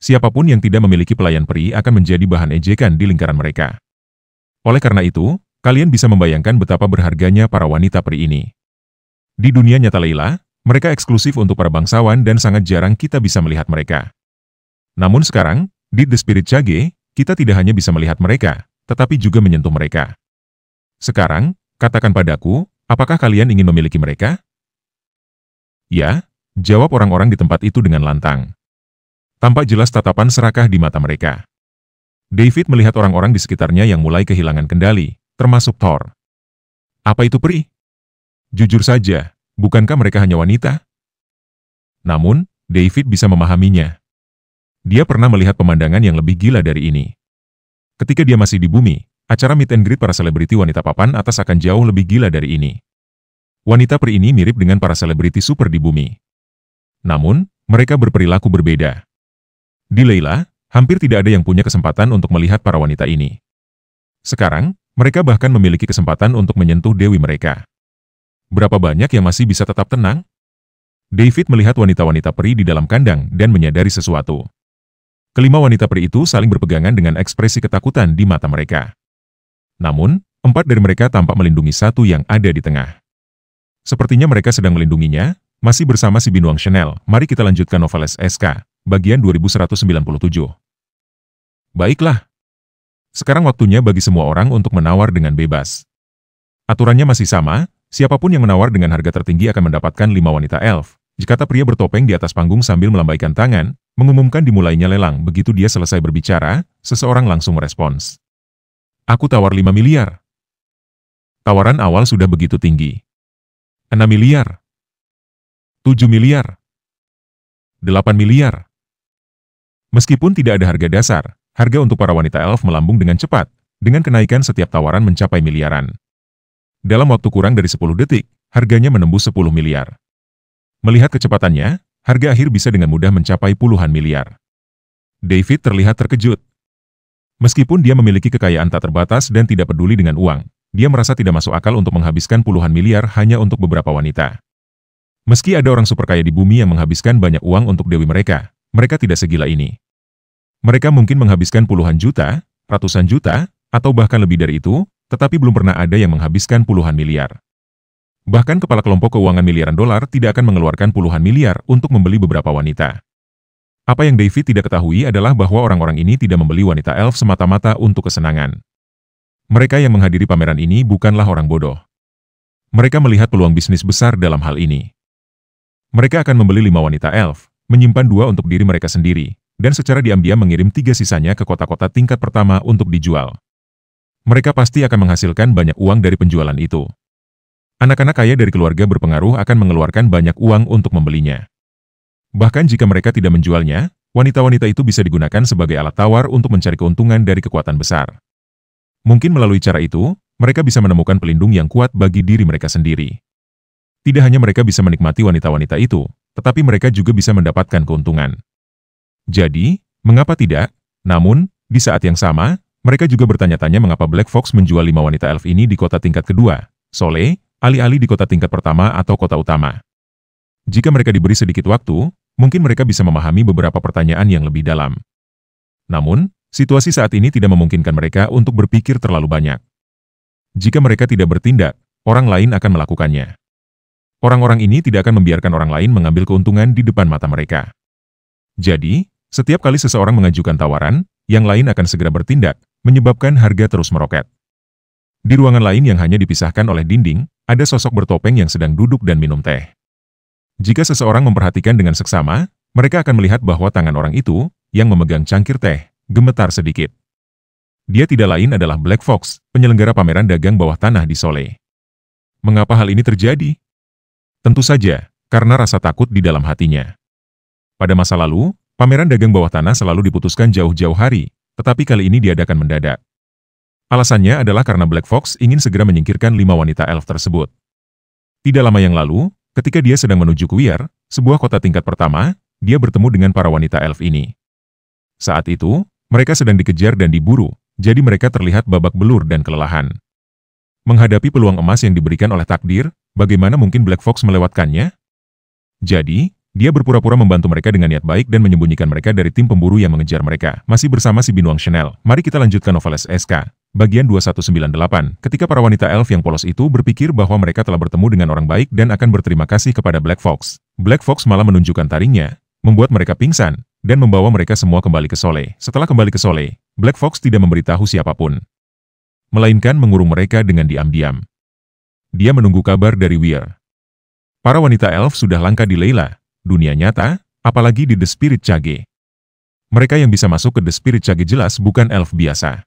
Siapapun yang tidak memiliki pelayan peri akan menjadi bahan ejekan di lingkaran mereka. Oleh karena itu, kalian bisa membayangkan betapa berharganya para wanita peri ini. Di dunia nyata Leila, mereka eksklusif untuk para bangsawan dan sangat jarang kita bisa melihat mereka. Namun sekarang, di The Spirit Cage, kita tidak hanya bisa melihat mereka, tetapi juga menyentuh mereka. Sekarang, katakan padaku, apakah kalian ingin memiliki mereka? Ya, jawab orang-orang di tempat itu dengan lantang. Tampak jelas tatapan serakah di mata mereka. David melihat orang-orang di sekitarnya yang mulai kehilangan kendali, termasuk Thor. Apa itu peri? Jujur saja, bukankah mereka hanya wanita? Namun, David bisa memahaminya. Dia pernah melihat pemandangan yang lebih gila dari ini. Ketika dia masih di bumi, acara meet and greet para selebriti wanita papan atas akan jauh lebih gila dari ini. Wanita peri ini mirip dengan para selebriti super di bumi. Namun, mereka berperilaku berbeda. Di Leila, hampir tidak ada yang punya kesempatan untuk melihat para wanita ini. Sekarang, mereka bahkan memiliki kesempatan untuk menyentuh dewi mereka. Berapa banyak yang masih bisa tetap tenang? David melihat wanita-wanita peri di dalam kandang dan menyadari sesuatu. Kelima wanita peri itu saling berpegangan dengan ekspresi ketakutan di mata mereka. Namun, 4 dari mereka tampak melindungi satu yang ada di tengah. Sepertinya mereka sedang melindunginya, masih bersama si Binuang Chanel. Mari kita lanjutkan Noveles SK. Bagian 2197. Baiklah. Sekarang waktunya bagi semua orang untuk menawar dengan bebas. Aturannya masih sama, siapapun yang menawar dengan harga tertinggi akan mendapatkan 5 wanita elf. Kata pria bertopeng di atas panggung sambil melambaikan tangan, mengumumkan dimulainya lelang. Begitu dia selesai berbicara, seseorang langsung merespons. Aku tawar 5 miliar. Tawaran awal sudah begitu tinggi. 6 miliar. 7 miliar. 8 miliar. Meskipun tidak ada harga dasar, harga untuk para wanita elf melambung dengan cepat, dengan kenaikan setiap tawaran mencapai miliaran. Dalam waktu kurang dari 10 detik, harganya menembus 10 miliar. Melihat kecepatannya, harga akhir bisa dengan mudah mencapai puluhan miliar. David terlihat terkejut. Meskipun dia memiliki kekayaan tak terbatas dan tidak peduli dengan uang, dia merasa tidak masuk akal untuk menghabiskan puluhan miliar hanya untuk beberapa wanita. Meski ada orang super kaya di bumi yang menghabiskan banyak uang untuk dewi mereka, mereka tidak segila ini. Mereka mungkin menghabiskan puluhan juta, ratusan juta, atau bahkan lebih dari itu, tetapi belum pernah ada yang menghabiskan puluhan miliar. Bahkan kepala kelompok keuangan miliaran dolar tidak akan mengeluarkan puluhan miliar untuk membeli beberapa wanita. Apa yang David tidak ketahui adalah bahwa orang-orang ini tidak membeli wanita elf semata-mata untuk kesenangan. Mereka yang menghadiri pameran ini bukanlah orang bodoh. Mereka melihat peluang bisnis besar dalam hal ini. Mereka akan membeli 5 wanita elf, menyimpan 2 untuk diri mereka sendiri, dan secara diam-diam mengirim 3 sisanya ke kota-kota tingkat pertama untuk dijual. Mereka pasti akan menghasilkan banyak uang dari penjualan itu. Anak-anak kaya dari keluarga berpengaruh akan mengeluarkan banyak uang untuk membelinya. Bahkan jika mereka tidak menjualnya, wanita-wanita itu bisa digunakan sebagai alat tawar untuk mencari keuntungan dari kekuatan besar. Mungkin melalui cara itu, mereka bisa menemukan pelindung yang kuat bagi diri mereka sendiri. Tidak hanya mereka bisa menikmati wanita-wanita itu, tetapi mereka juga bisa mendapatkan keuntungan. Jadi, mengapa tidak? Namun, di saat yang sama, mereka juga bertanya-tanya mengapa Black Fox menjual 5 wanita elf ini di kota tingkat kedua, Soleil, alih-alih di kota tingkat pertama atau kota utama. Jika mereka diberi sedikit waktu, mungkin mereka bisa memahami beberapa pertanyaan yang lebih dalam. Namun, situasi saat ini tidak memungkinkan mereka untuk berpikir terlalu banyak. Jika mereka tidak bertindak, orang lain akan melakukannya. Orang-orang ini tidak akan membiarkan orang lain mengambil keuntungan di depan mata mereka. Jadi, setiap kali seseorang mengajukan tawaran, yang lain akan segera bertindak, menyebabkan harga terus meroket. Di ruangan lain yang hanya dipisahkan oleh dinding, ada sosok bertopeng yang sedang duduk dan minum teh. Jika seseorang memperhatikan dengan seksama, mereka akan melihat bahwa tangan orang itu, yang memegang cangkir teh, gemetar sedikit. Dia tidak lain adalah Black Fox, penyelenggara pameran dagang bawah tanah di Soleil. Mengapa hal ini terjadi? Tentu saja, karena rasa takut di dalam hatinya. Pada masa lalu, pameran dagang bawah tanah selalu diputuskan jauh-jauh hari, tetapi kali ini diadakan mendadak. Alasannya adalah karena Black Fox ingin segera menyingkirkan 5 wanita elf tersebut. Tidak lama yang lalu, ketika dia sedang menuju ke Weir, sebuah kota tingkat pertama, dia bertemu dengan para wanita elf ini. Saat itu, mereka sedang dikejar dan diburu, jadi mereka terlihat babak belur dan kelelahan. Menghadapi peluang emas yang diberikan oleh takdir, bagaimana mungkin Black Fox melewatkannya? Jadi, dia berpura-pura membantu mereka dengan niat baik dan menyembunyikan mereka dari tim pemburu yang mengejar mereka. Masih bersama si Bintang Chanel, mari kita lanjutkan novel SK. Bagian 2198, ketika para wanita elf yang polos itu berpikir bahwa mereka telah bertemu dengan orang baik dan akan berterima kasih kepada Black Fox. Black Fox malah menunjukkan taringnya, membuat mereka pingsan, dan membawa mereka semua kembali ke Soleil. Setelah kembali ke Soleil, Black Fox tidak memberitahu siapapun, melainkan mengurung mereka dengan diam-diam. Dia menunggu kabar dari Weir. Para wanita elf sudah langka di Leila, dunia nyata, apalagi di The Spirit Cage. Mereka yang bisa masuk ke The Spirit Cage jelas bukan elf biasa.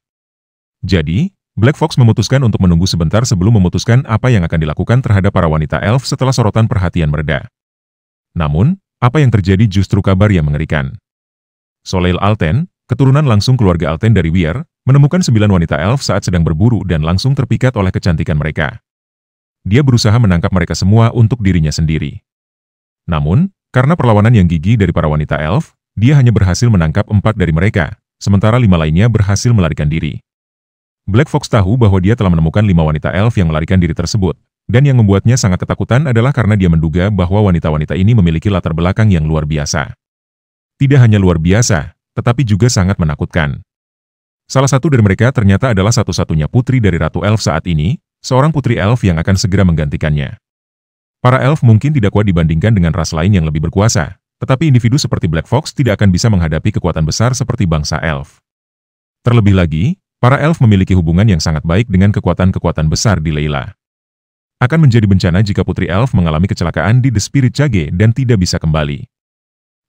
Jadi, Black Fox memutuskan untuk menunggu sebentar sebelum memutuskan apa yang akan dilakukan terhadap para wanita elf setelah sorotan perhatian mereda. Namun, apa yang terjadi justru kabar yang mengerikan. Soleil Alten, keturunan langsung keluarga Alten dari Weir, menemukan 9 wanita elf saat sedang berburu dan langsung terpikat oleh kecantikan mereka. Dia berusaha menangkap mereka semua untuk dirinya sendiri. Namun, karena perlawanan yang gigih dari para wanita elf, dia hanya berhasil menangkap 4 dari mereka, sementara 5 lainnya berhasil melarikan diri. Black Fox tahu bahwa dia telah menemukan 5 wanita elf yang melarikan diri tersebut, dan yang membuatnya sangat ketakutan adalah karena dia menduga bahwa wanita-wanita ini memiliki latar belakang yang luar biasa. Tidak hanya luar biasa, tetapi juga sangat menakutkan. Salah satu dari mereka ternyata adalah satu-satunya putri dari Ratu Elf saat ini, seorang putri elf yang akan segera menggantikannya. Para elf mungkin tidak kuat dibandingkan dengan ras lain yang lebih berkuasa, tetapi individu seperti Black Fox tidak akan bisa menghadapi kekuatan besar seperti bangsa elf. Terlebih lagi, para elf memiliki hubungan yang sangat baik dengan kekuatan-kekuatan besar di Leila. Akan menjadi bencana jika putri elf mengalami kecelakaan di The Spirit Cage dan tidak bisa kembali.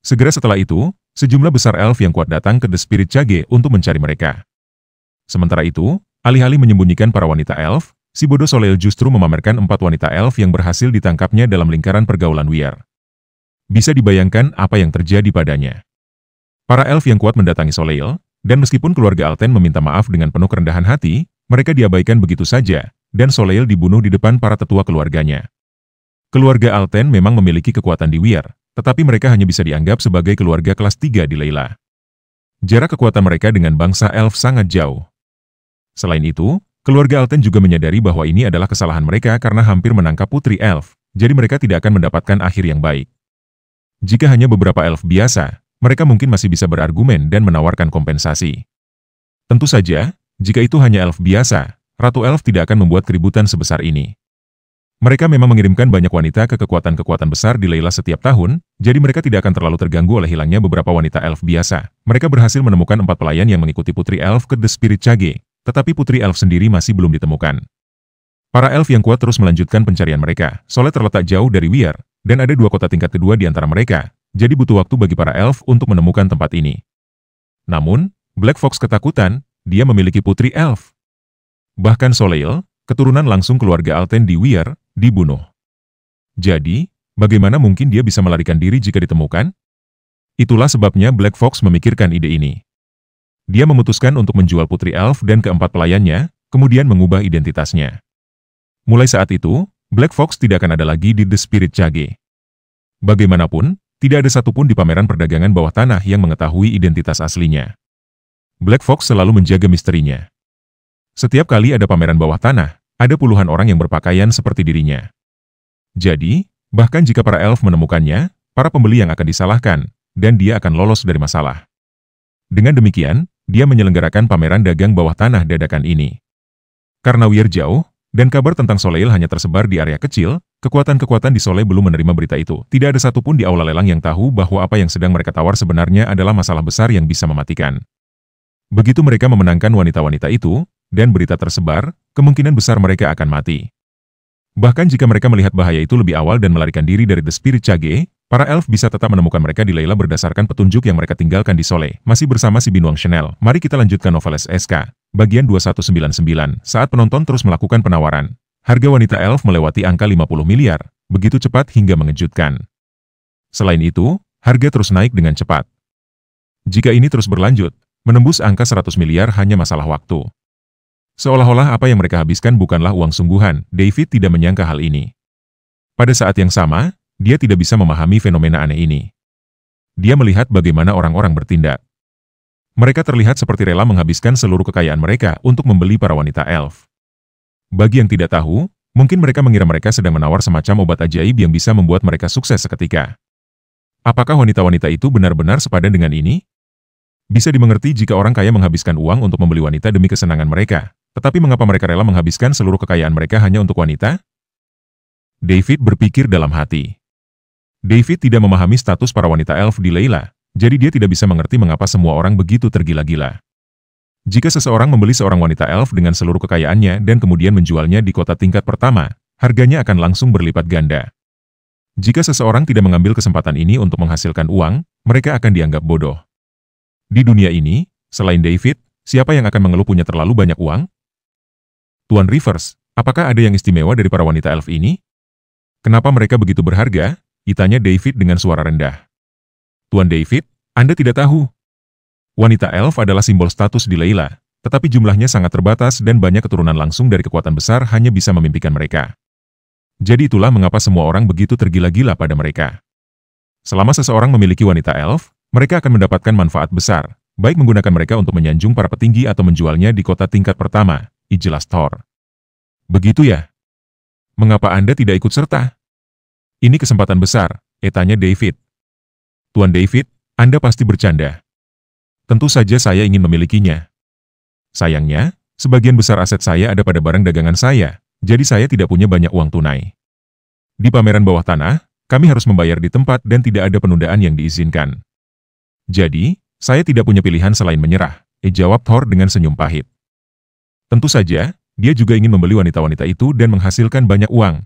Segera setelah itu, sejumlah besar elf yang kuat datang ke The Spirit Cage untuk mencari mereka. Sementara itu, alih-alih menyembunyikan para wanita elf, si bodoh Soleil justru memamerkan 4 wanita elf yang berhasil ditangkapnya dalam lingkaran pergaulan Weir. Bisa dibayangkan apa yang terjadi padanya. Para elf yang kuat mendatangi Soleil, dan meskipun keluarga Alten meminta maaf dengan penuh kerendahan hati, mereka diabaikan begitu saja, dan Soleil dibunuh di depan para tetua keluarganya. Keluarga Alten memang memiliki kekuatan di Weir, tetapi mereka hanya bisa dianggap sebagai keluarga kelas 3 di Leila. Jarak kekuatan mereka dengan bangsa elf sangat jauh. Selain itu, keluarga Alten juga menyadari bahwa ini adalah kesalahan mereka karena hampir menangkap putri elf, jadi mereka tidak akan mendapatkan akhir yang baik. Jika hanya beberapa elf biasa, mereka mungkin masih bisa berargumen dan menawarkan kompensasi. Tentu saja, jika itu hanya elf biasa, Ratu Elf tidak akan membuat keributan sebesar ini. Mereka memang mengirimkan banyak wanita ke kekuatan-kekuatan besar di Leila setiap tahun, jadi mereka tidak akan terlalu terganggu oleh hilangnya beberapa wanita elf biasa. Mereka berhasil menemukan 4 pelayan yang mengikuti putri elf ke The Spirit Cage, tetapi putri elf sendiri masih belum ditemukan. Para elf yang kuat terus melanjutkan pencarian mereka. Soleil terletak jauh dari Weir, dan ada 2 kota tingkat kedua di antara mereka, jadi butuh waktu bagi para elf untuk menemukan tempat ini. Namun, Black Fox ketakutan, dia memiliki putri elf. Bahkan Soleil, keturunan langsung keluarga Alten di Weir, dibunuh. Jadi, bagaimana mungkin dia bisa melarikan diri jika ditemukan? Itulah sebabnya Black Fox memikirkan ide ini. Dia memutuskan untuk menjual putri elf dan keempat pelayannya, kemudian mengubah identitasnya. Mulai saat itu, Black Fox tidak akan ada lagi di The Spirit Cage. Bagaimanapun, tidak ada satupun di pameran perdagangan bawah tanah yang mengetahui identitas aslinya. Black Fox selalu menjaga misterinya. Setiap kali ada pameran bawah tanah, ada puluhan orang yang berpakaian seperti dirinya. Jadi, bahkan jika para elf menemukannya, para pembeli yang akan disalahkan, dan dia akan lolos dari masalah. Dengan demikian, dia menyelenggarakan pameran dagang bawah tanah dadakan ini. Karena Weir jauh, dan kabar tentang Soleil hanya tersebar di area kecil, kekuatan-kekuatan di Soleil belum menerima berita itu. Tidak ada satupun di aula lelang yang tahu bahwa apa yang sedang mereka tawar sebenarnya adalah masalah besar yang bisa mematikan. Begitu mereka memenangkan wanita-wanita itu, dan berita tersebar, kemungkinan besar mereka akan mati. Bahkan jika mereka melihat bahaya itu lebih awal dan melarikan diri dari The Spirit Cage, para elf bisa tetap menemukan mereka di Layla berdasarkan petunjuk yang mereka tinggalkan di Soleil. Masih bersama si Binuang Chanel, mari kita lanjutkan novel SK, bagian 2199. Saat penonton terus melakukan penawaran, harga wanita elf melewati angka 50 miliar, begitu cepat hingga mengejutkan. Selain itu, harga terus naik dengan cepat. Jika ini terus berlanjut, menembus angka 100 miliar hanya masalah waktu. Seolah-olah apa yang mereka habiskan bukanlah uang sungguhan, David tidak menyangka hal ini. Pada saat yang sama, dia tidak bisa memahami fenomena aneh ini. Dia melihat bagaimana orang-orang bertindak. Mereka terlihat seperti rela menghabiskan seluruh kekayaan mereka untuk membeli para wanita elf. Bagi yang tidak tahu, mungkin mereka mengira mereka sedang menawar semacam obat ajaib yang bisa membuat mereka sukses seketika. Apakah wanita-wanita itu benar-benar sepadan dengan ini? Bisa dimengerti jika orang kaya menghabiskan uang untuk membeli wanita demi kesenangan mereka. Tetapi mengapa mereka rela menghabiskan seluruh kekayaan mereka hanya untuk wanita? David berpikir dalam hati. David tidak memahami status para wanita elf di Layla, jadi dia tidak bisa mengerti mengapa semua orang begitu tergila-gila. Jika seseorang membeli seorang wanita elf dengan seluruh kekayaannya dan kemudian menjualnya di kota tingkat pertama, harganya akan langsung berlipat ganda. Jika seseorang tidak mengambil kesempatan ini untuk menghasilkan uang, mereka akan dianggap bodoh. Di dunia ini, selain David, siapa yang akan mengeluh punya terlalu banyak uang? Tuan Rivers, apakah ada yang istimewa dari para wanita elf ini? Kenapa mereka begitu berharga? Tanya David dengan suara rendah. Tuan David, Anda tidak tahu. Wanita elf adalah simbol status di Layla, tetapi jumlahnya sangat terbatas dan banyak keturunan langsung dari kekuatan besar hanya bisa memimpikan mereka. Jadi itulah mengapa semua orang begitu tergila-gila pada mereka. Selama seseorang memiliki wanita elf, mereka akan mendapatkan manfaat besar, baik menggunakan mereka untuk menyanjung para petinggi atau menjualnya di kota tingkat pertama. Jelas Thor. Begitu ya? Mengapa Anda tidak ikut serta? Ini kesempatan besar, tanya David. Tuan David, Anda pasti bercanda. Tentu saja saya ingin memilikinya. Sayangnya, sebagian besar aset saya ada pada barang dagangan saya, jadi saya tidak punya banyak uang tunai. Di pameran bawah tanah, kami harus membayar di tempat dan tidak ada penundaan yang diizinkan. Jadi, saya tidak punya pilihan selain menyerah, jawab Thor dengan senyum pahit. Tentu saja, dia juga ingin membeli wanita-wanita itu dan menghasilkan banyak uang.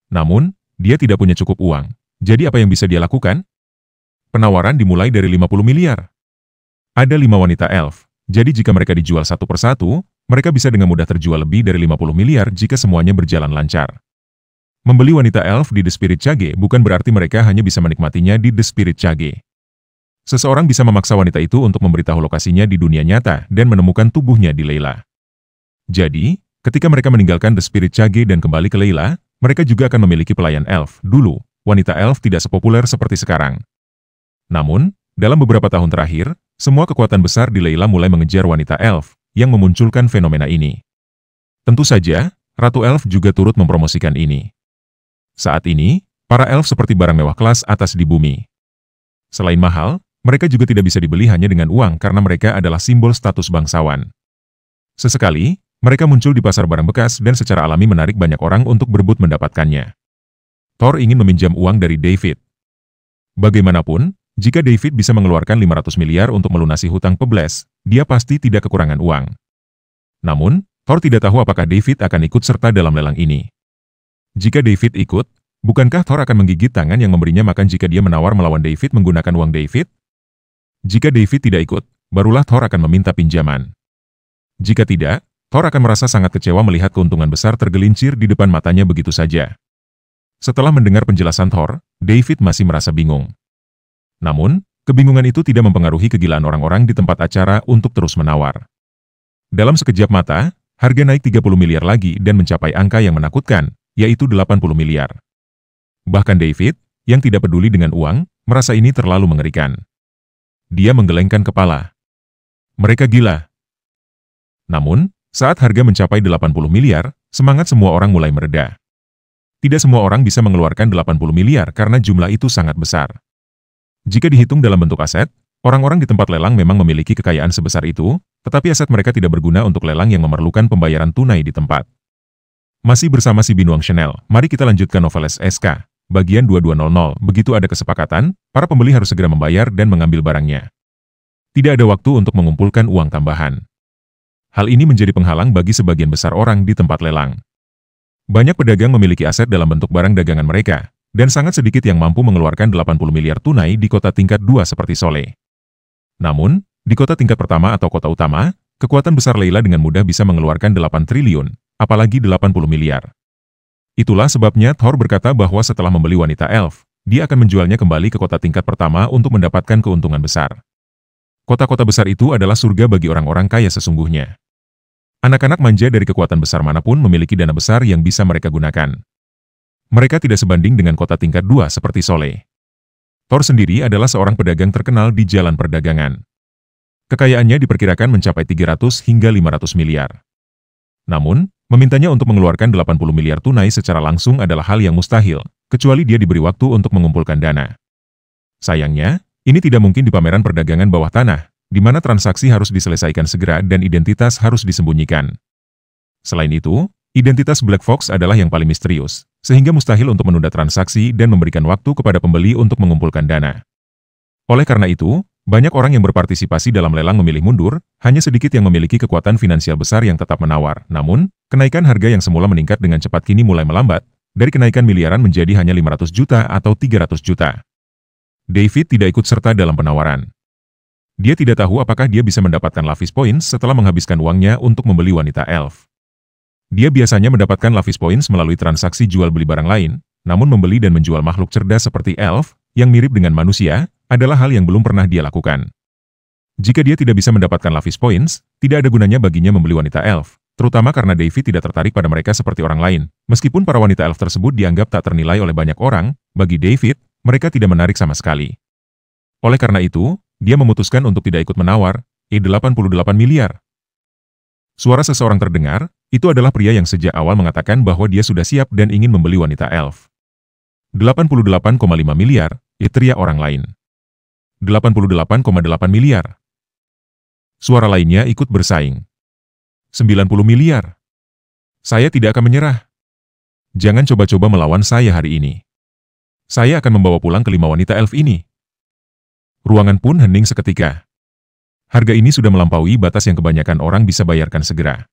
Namun, dia tidak punya cukup uang. Jadi apa yang bisa dia lakukan? Penawaran dimulai dari 50 miliar. Ada 5 wanita elf, jadi jika mereka dijual satu persatu, mereka bisa dengan mudah terjual lebih dari 50 miliar jika semuanya berjalan lancar. Membeli wanita elf di The Spirit Cage bukan berarti mereka hanya bisa menikmatinya di The Spirit Cage. Seseorang bisa memaksa wanita itu untuk memberitahu lokasinya di dunia nyata dan menemukan tubuhnya di Layla. Jadi, ketika mereka meninggalkan The Spirit Cage dan kembali ke Layla, mereka juga akan memiliki pelayan elf. Dulu, wanita elf tidak sepopuler seperti sekarang. Namun, dalam beberapa tahun terakhir, semua kekuatan besar di Layla mulai mengejar wanita elf, yang memunculkan fenomena ini. Tentu saja, Ratu Elf juga turut mempromosikan ini. Saat ini, para elf seperti barang mewah kelas atas di bumi. Selain mahal, mereka juga tidak bisa dibeli hanya dengan uang karena mereka adalah simbol status bangsawan. Sesekali, mereka muncul di pasar barang bekas dan secara alami menarik banyak orang untuk berebut mendapatkannya. Thor ingin meminjam uang dari David. Bagaimanapun, jika David bisa mengeluarkan 500 miliar untuk melunasi hutang Pebles, dia pasti tidak kekurangan uang. Namun, Thor tidak tahu apakah David akan ikut serta dalam lelang ini. Jika David ikut, bukankah Thor akan menggigit tangan yang memberinya makan jika dia menawar melawan David menggunakan uang David? Jika David tidak ikut, barulah Thor akan meminta pinjaman. Jika tidak, Thor akan merasa sangat kecewa melihat keuntungan besar tergelincir di depan matanya begitu saja. Setelah mendengar penjelasan Thor, David masih merasa bingung. Namun, kebingungan itu tidak mempengaruhi kegilaan orang-orang di tempat acara untuk terus menawar. Dalam sekejap mata, harga naik 30 miliar lagi dan mencapai angka yang menakutkan, yaitu 80 miliar. Bahkan David, yang tidak peduli dengan uang, merasa ini terlalu mengerikan. Dia menggelengkan kepala. Mereka gila. Namun, saat harga mencapai 80 miliar, semangat semua orang mulai mereda. Tidak semua orang bisa mengeluarkan 80 miliar karena jumlah itu sangat besar. Jika dihitung dalam bentuk aset, orang-orang di tempat lelang memang memiliki kekayaan sebesar itu, tetapi aset mereka tidak berguna untuk lelang yang memerlukan pembayaran tunai di tempat. Masih bersama si Binuang Chanel, mari kita lanjutkan novel SK. Bagian 2200, begitu ada kesepakatan, para pembeli harus segera membayar dan mengambil barangnya. Tidak ada waktu untuk mengumpulkan uang tambahan. Hal ini menjadi penghalang bagi sebagian besar orang di tempat lelang. Banyak pedagang memiliki aset dalam bentuk barang dagangan mereka, dan sangat sedikit yang mampu mengeluarkan 80 miliar tunai di kota tingkat 2 seperti Sole. Namun, di kota tingkat pertama atau kota utama, kekuatan besar Leila dengan mudah bisa mengeluarkan 8 triliun, apalagi 80 miliar. Itulah sebabnya Thor berkata bahwa setelah membeli wanita elf, dia akan menjualnya kembali ke kota tingkat pertama untuk mendapatkan keuntungan besar. Kota-kota besar itu adalah surga bagi orang-orang kaya sesungguhnya. Anak-anak manja dari kekuatan besar manapun memiliki dana besar yang bisa mereka gunakan. Mereka tidak sebanding dengan kota tingkat 2 seperti Sole. Thor sendiri adalah seorang pedagang terkenal di jalan perdagangan. Kekayaannya diperkirakan mencapai 300 hingga 500 miliar. Namun, memintanya untuk mengeluarkan 80 miliar tunai secara langsung adalah hal yang mustahil, kecuali dia diberi waktu untuk mengumpulkan dana. Sayangnya, ini tidak mungkin di pameran perdagangan bawah tanah, di mana transaksi harus diselesaikan segera dan identitas harus disembunyikan. Selain itu, identitas Black Fox adalah yang paling misterius, sehingga mustahil untuk menunda transaksi dan memberikan waktu kepada pembeli untuk mengumpulkan dana. Oleh karena itu, banyak orang yang berpartisipasi dalam lelang memilih mundur, hanya sedikit yang memiliki kekuatan finansial besar yang tetap menawar. Namun, kenaikan harga yang semula meningkat dengan cepat kini mulai melambat, dari kenaikan miliaran menjadi hanya 500 juta atau 300 juta. David tidak ikut serta dalam penawaran. Dia tidak tahu apakah dia bisa mendapatkan Lavis Points setelah menghabiskan uangnya untuk membeli wanita elf. Dia biasanya mendapatkan Lavis Points melalui transaksi jual beli barang lain, namun membeli dan menjual makhluk cerdas seperti elf, yang mirip dengan manusia, adalah hal yang belum pernah dia lakukan. Jika dia tidak bisa mendapatkan Lavis Points, tidak ada gunanya baginya membeli wanita elf, terutama karena David tidak tertarik pada mereka seperti orang lain. Meskipun para wanita elf tersebut dianggap tak ternilai oleh banyak orang, bagi David, mereka tidak menarik sama sekali. Oleh karena itu, dia memutuskan untuk tidak ikut menawar, 88 miliar. Suara seseorang terdengar, itu adalah pria yang sejak awal mengatakan bahwa dia sudah siap dan ingin membeli wanita elf. 88,5 miliar, teriak orang lain. 88,8 miliar. Suara lainnya ikut bersaing. 90 miliar. Saya tidak akan menyerah. Jangan coba-coba melawan saya hari ini. Saya akan membawa pulang kelima wanita elf ini. Ruangan pun hening seketika. Harga ini sudah melampaui batas yang kebanyakan orang bisa bayarkan segera.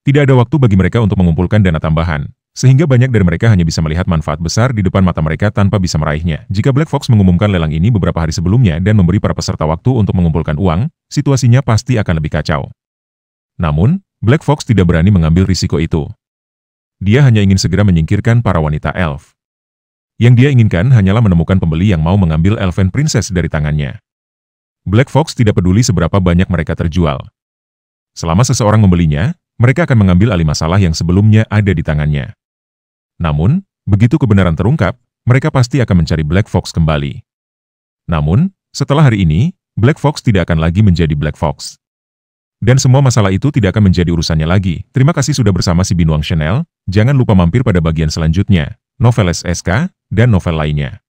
Tidak ada waktu bagi mereka untuk mengumpulkan dana tambahan, sehingga banyak dari mereka hanya bisa melihat manfaat besar di depan mata mereka tanpa bisa meraihnya. Jika Black Fox mengumumkan lelang ini beberapa hari sebelumnya dan memberi para peserta waktu untuk mengumpulkan uang, situasinya pasti akan lebih kacau. Namun, Black Fox tidak berani mengambil risiko itu. Dia hanya ingin segera menyingkirkan para wanita elf. Yang dia inginkan hanyalah menemukan pembeli yang mau mengambil Elven Princess dari tangannya. Black Fox tidak peduli seberapa banyak mereka terjual. Selama seseorang membelinya, mereka akan mengambil alih masalah yang sebelumnya ada di tangannya. Namun, begitu kebenaran terungkap, mereka pasti akan mencari Black Fox kembali. Namun, setelah hari ini, Black Fox tidak akan lagi menjadi Black Fox. Dan semua masalah itu tidak akan menjadi urusannya lagi. Terima kasih sudah bersama si Binuang Chanel. Jangan lupa mampir pada bagian selanjutnya, novel SK, dan novel lainnya.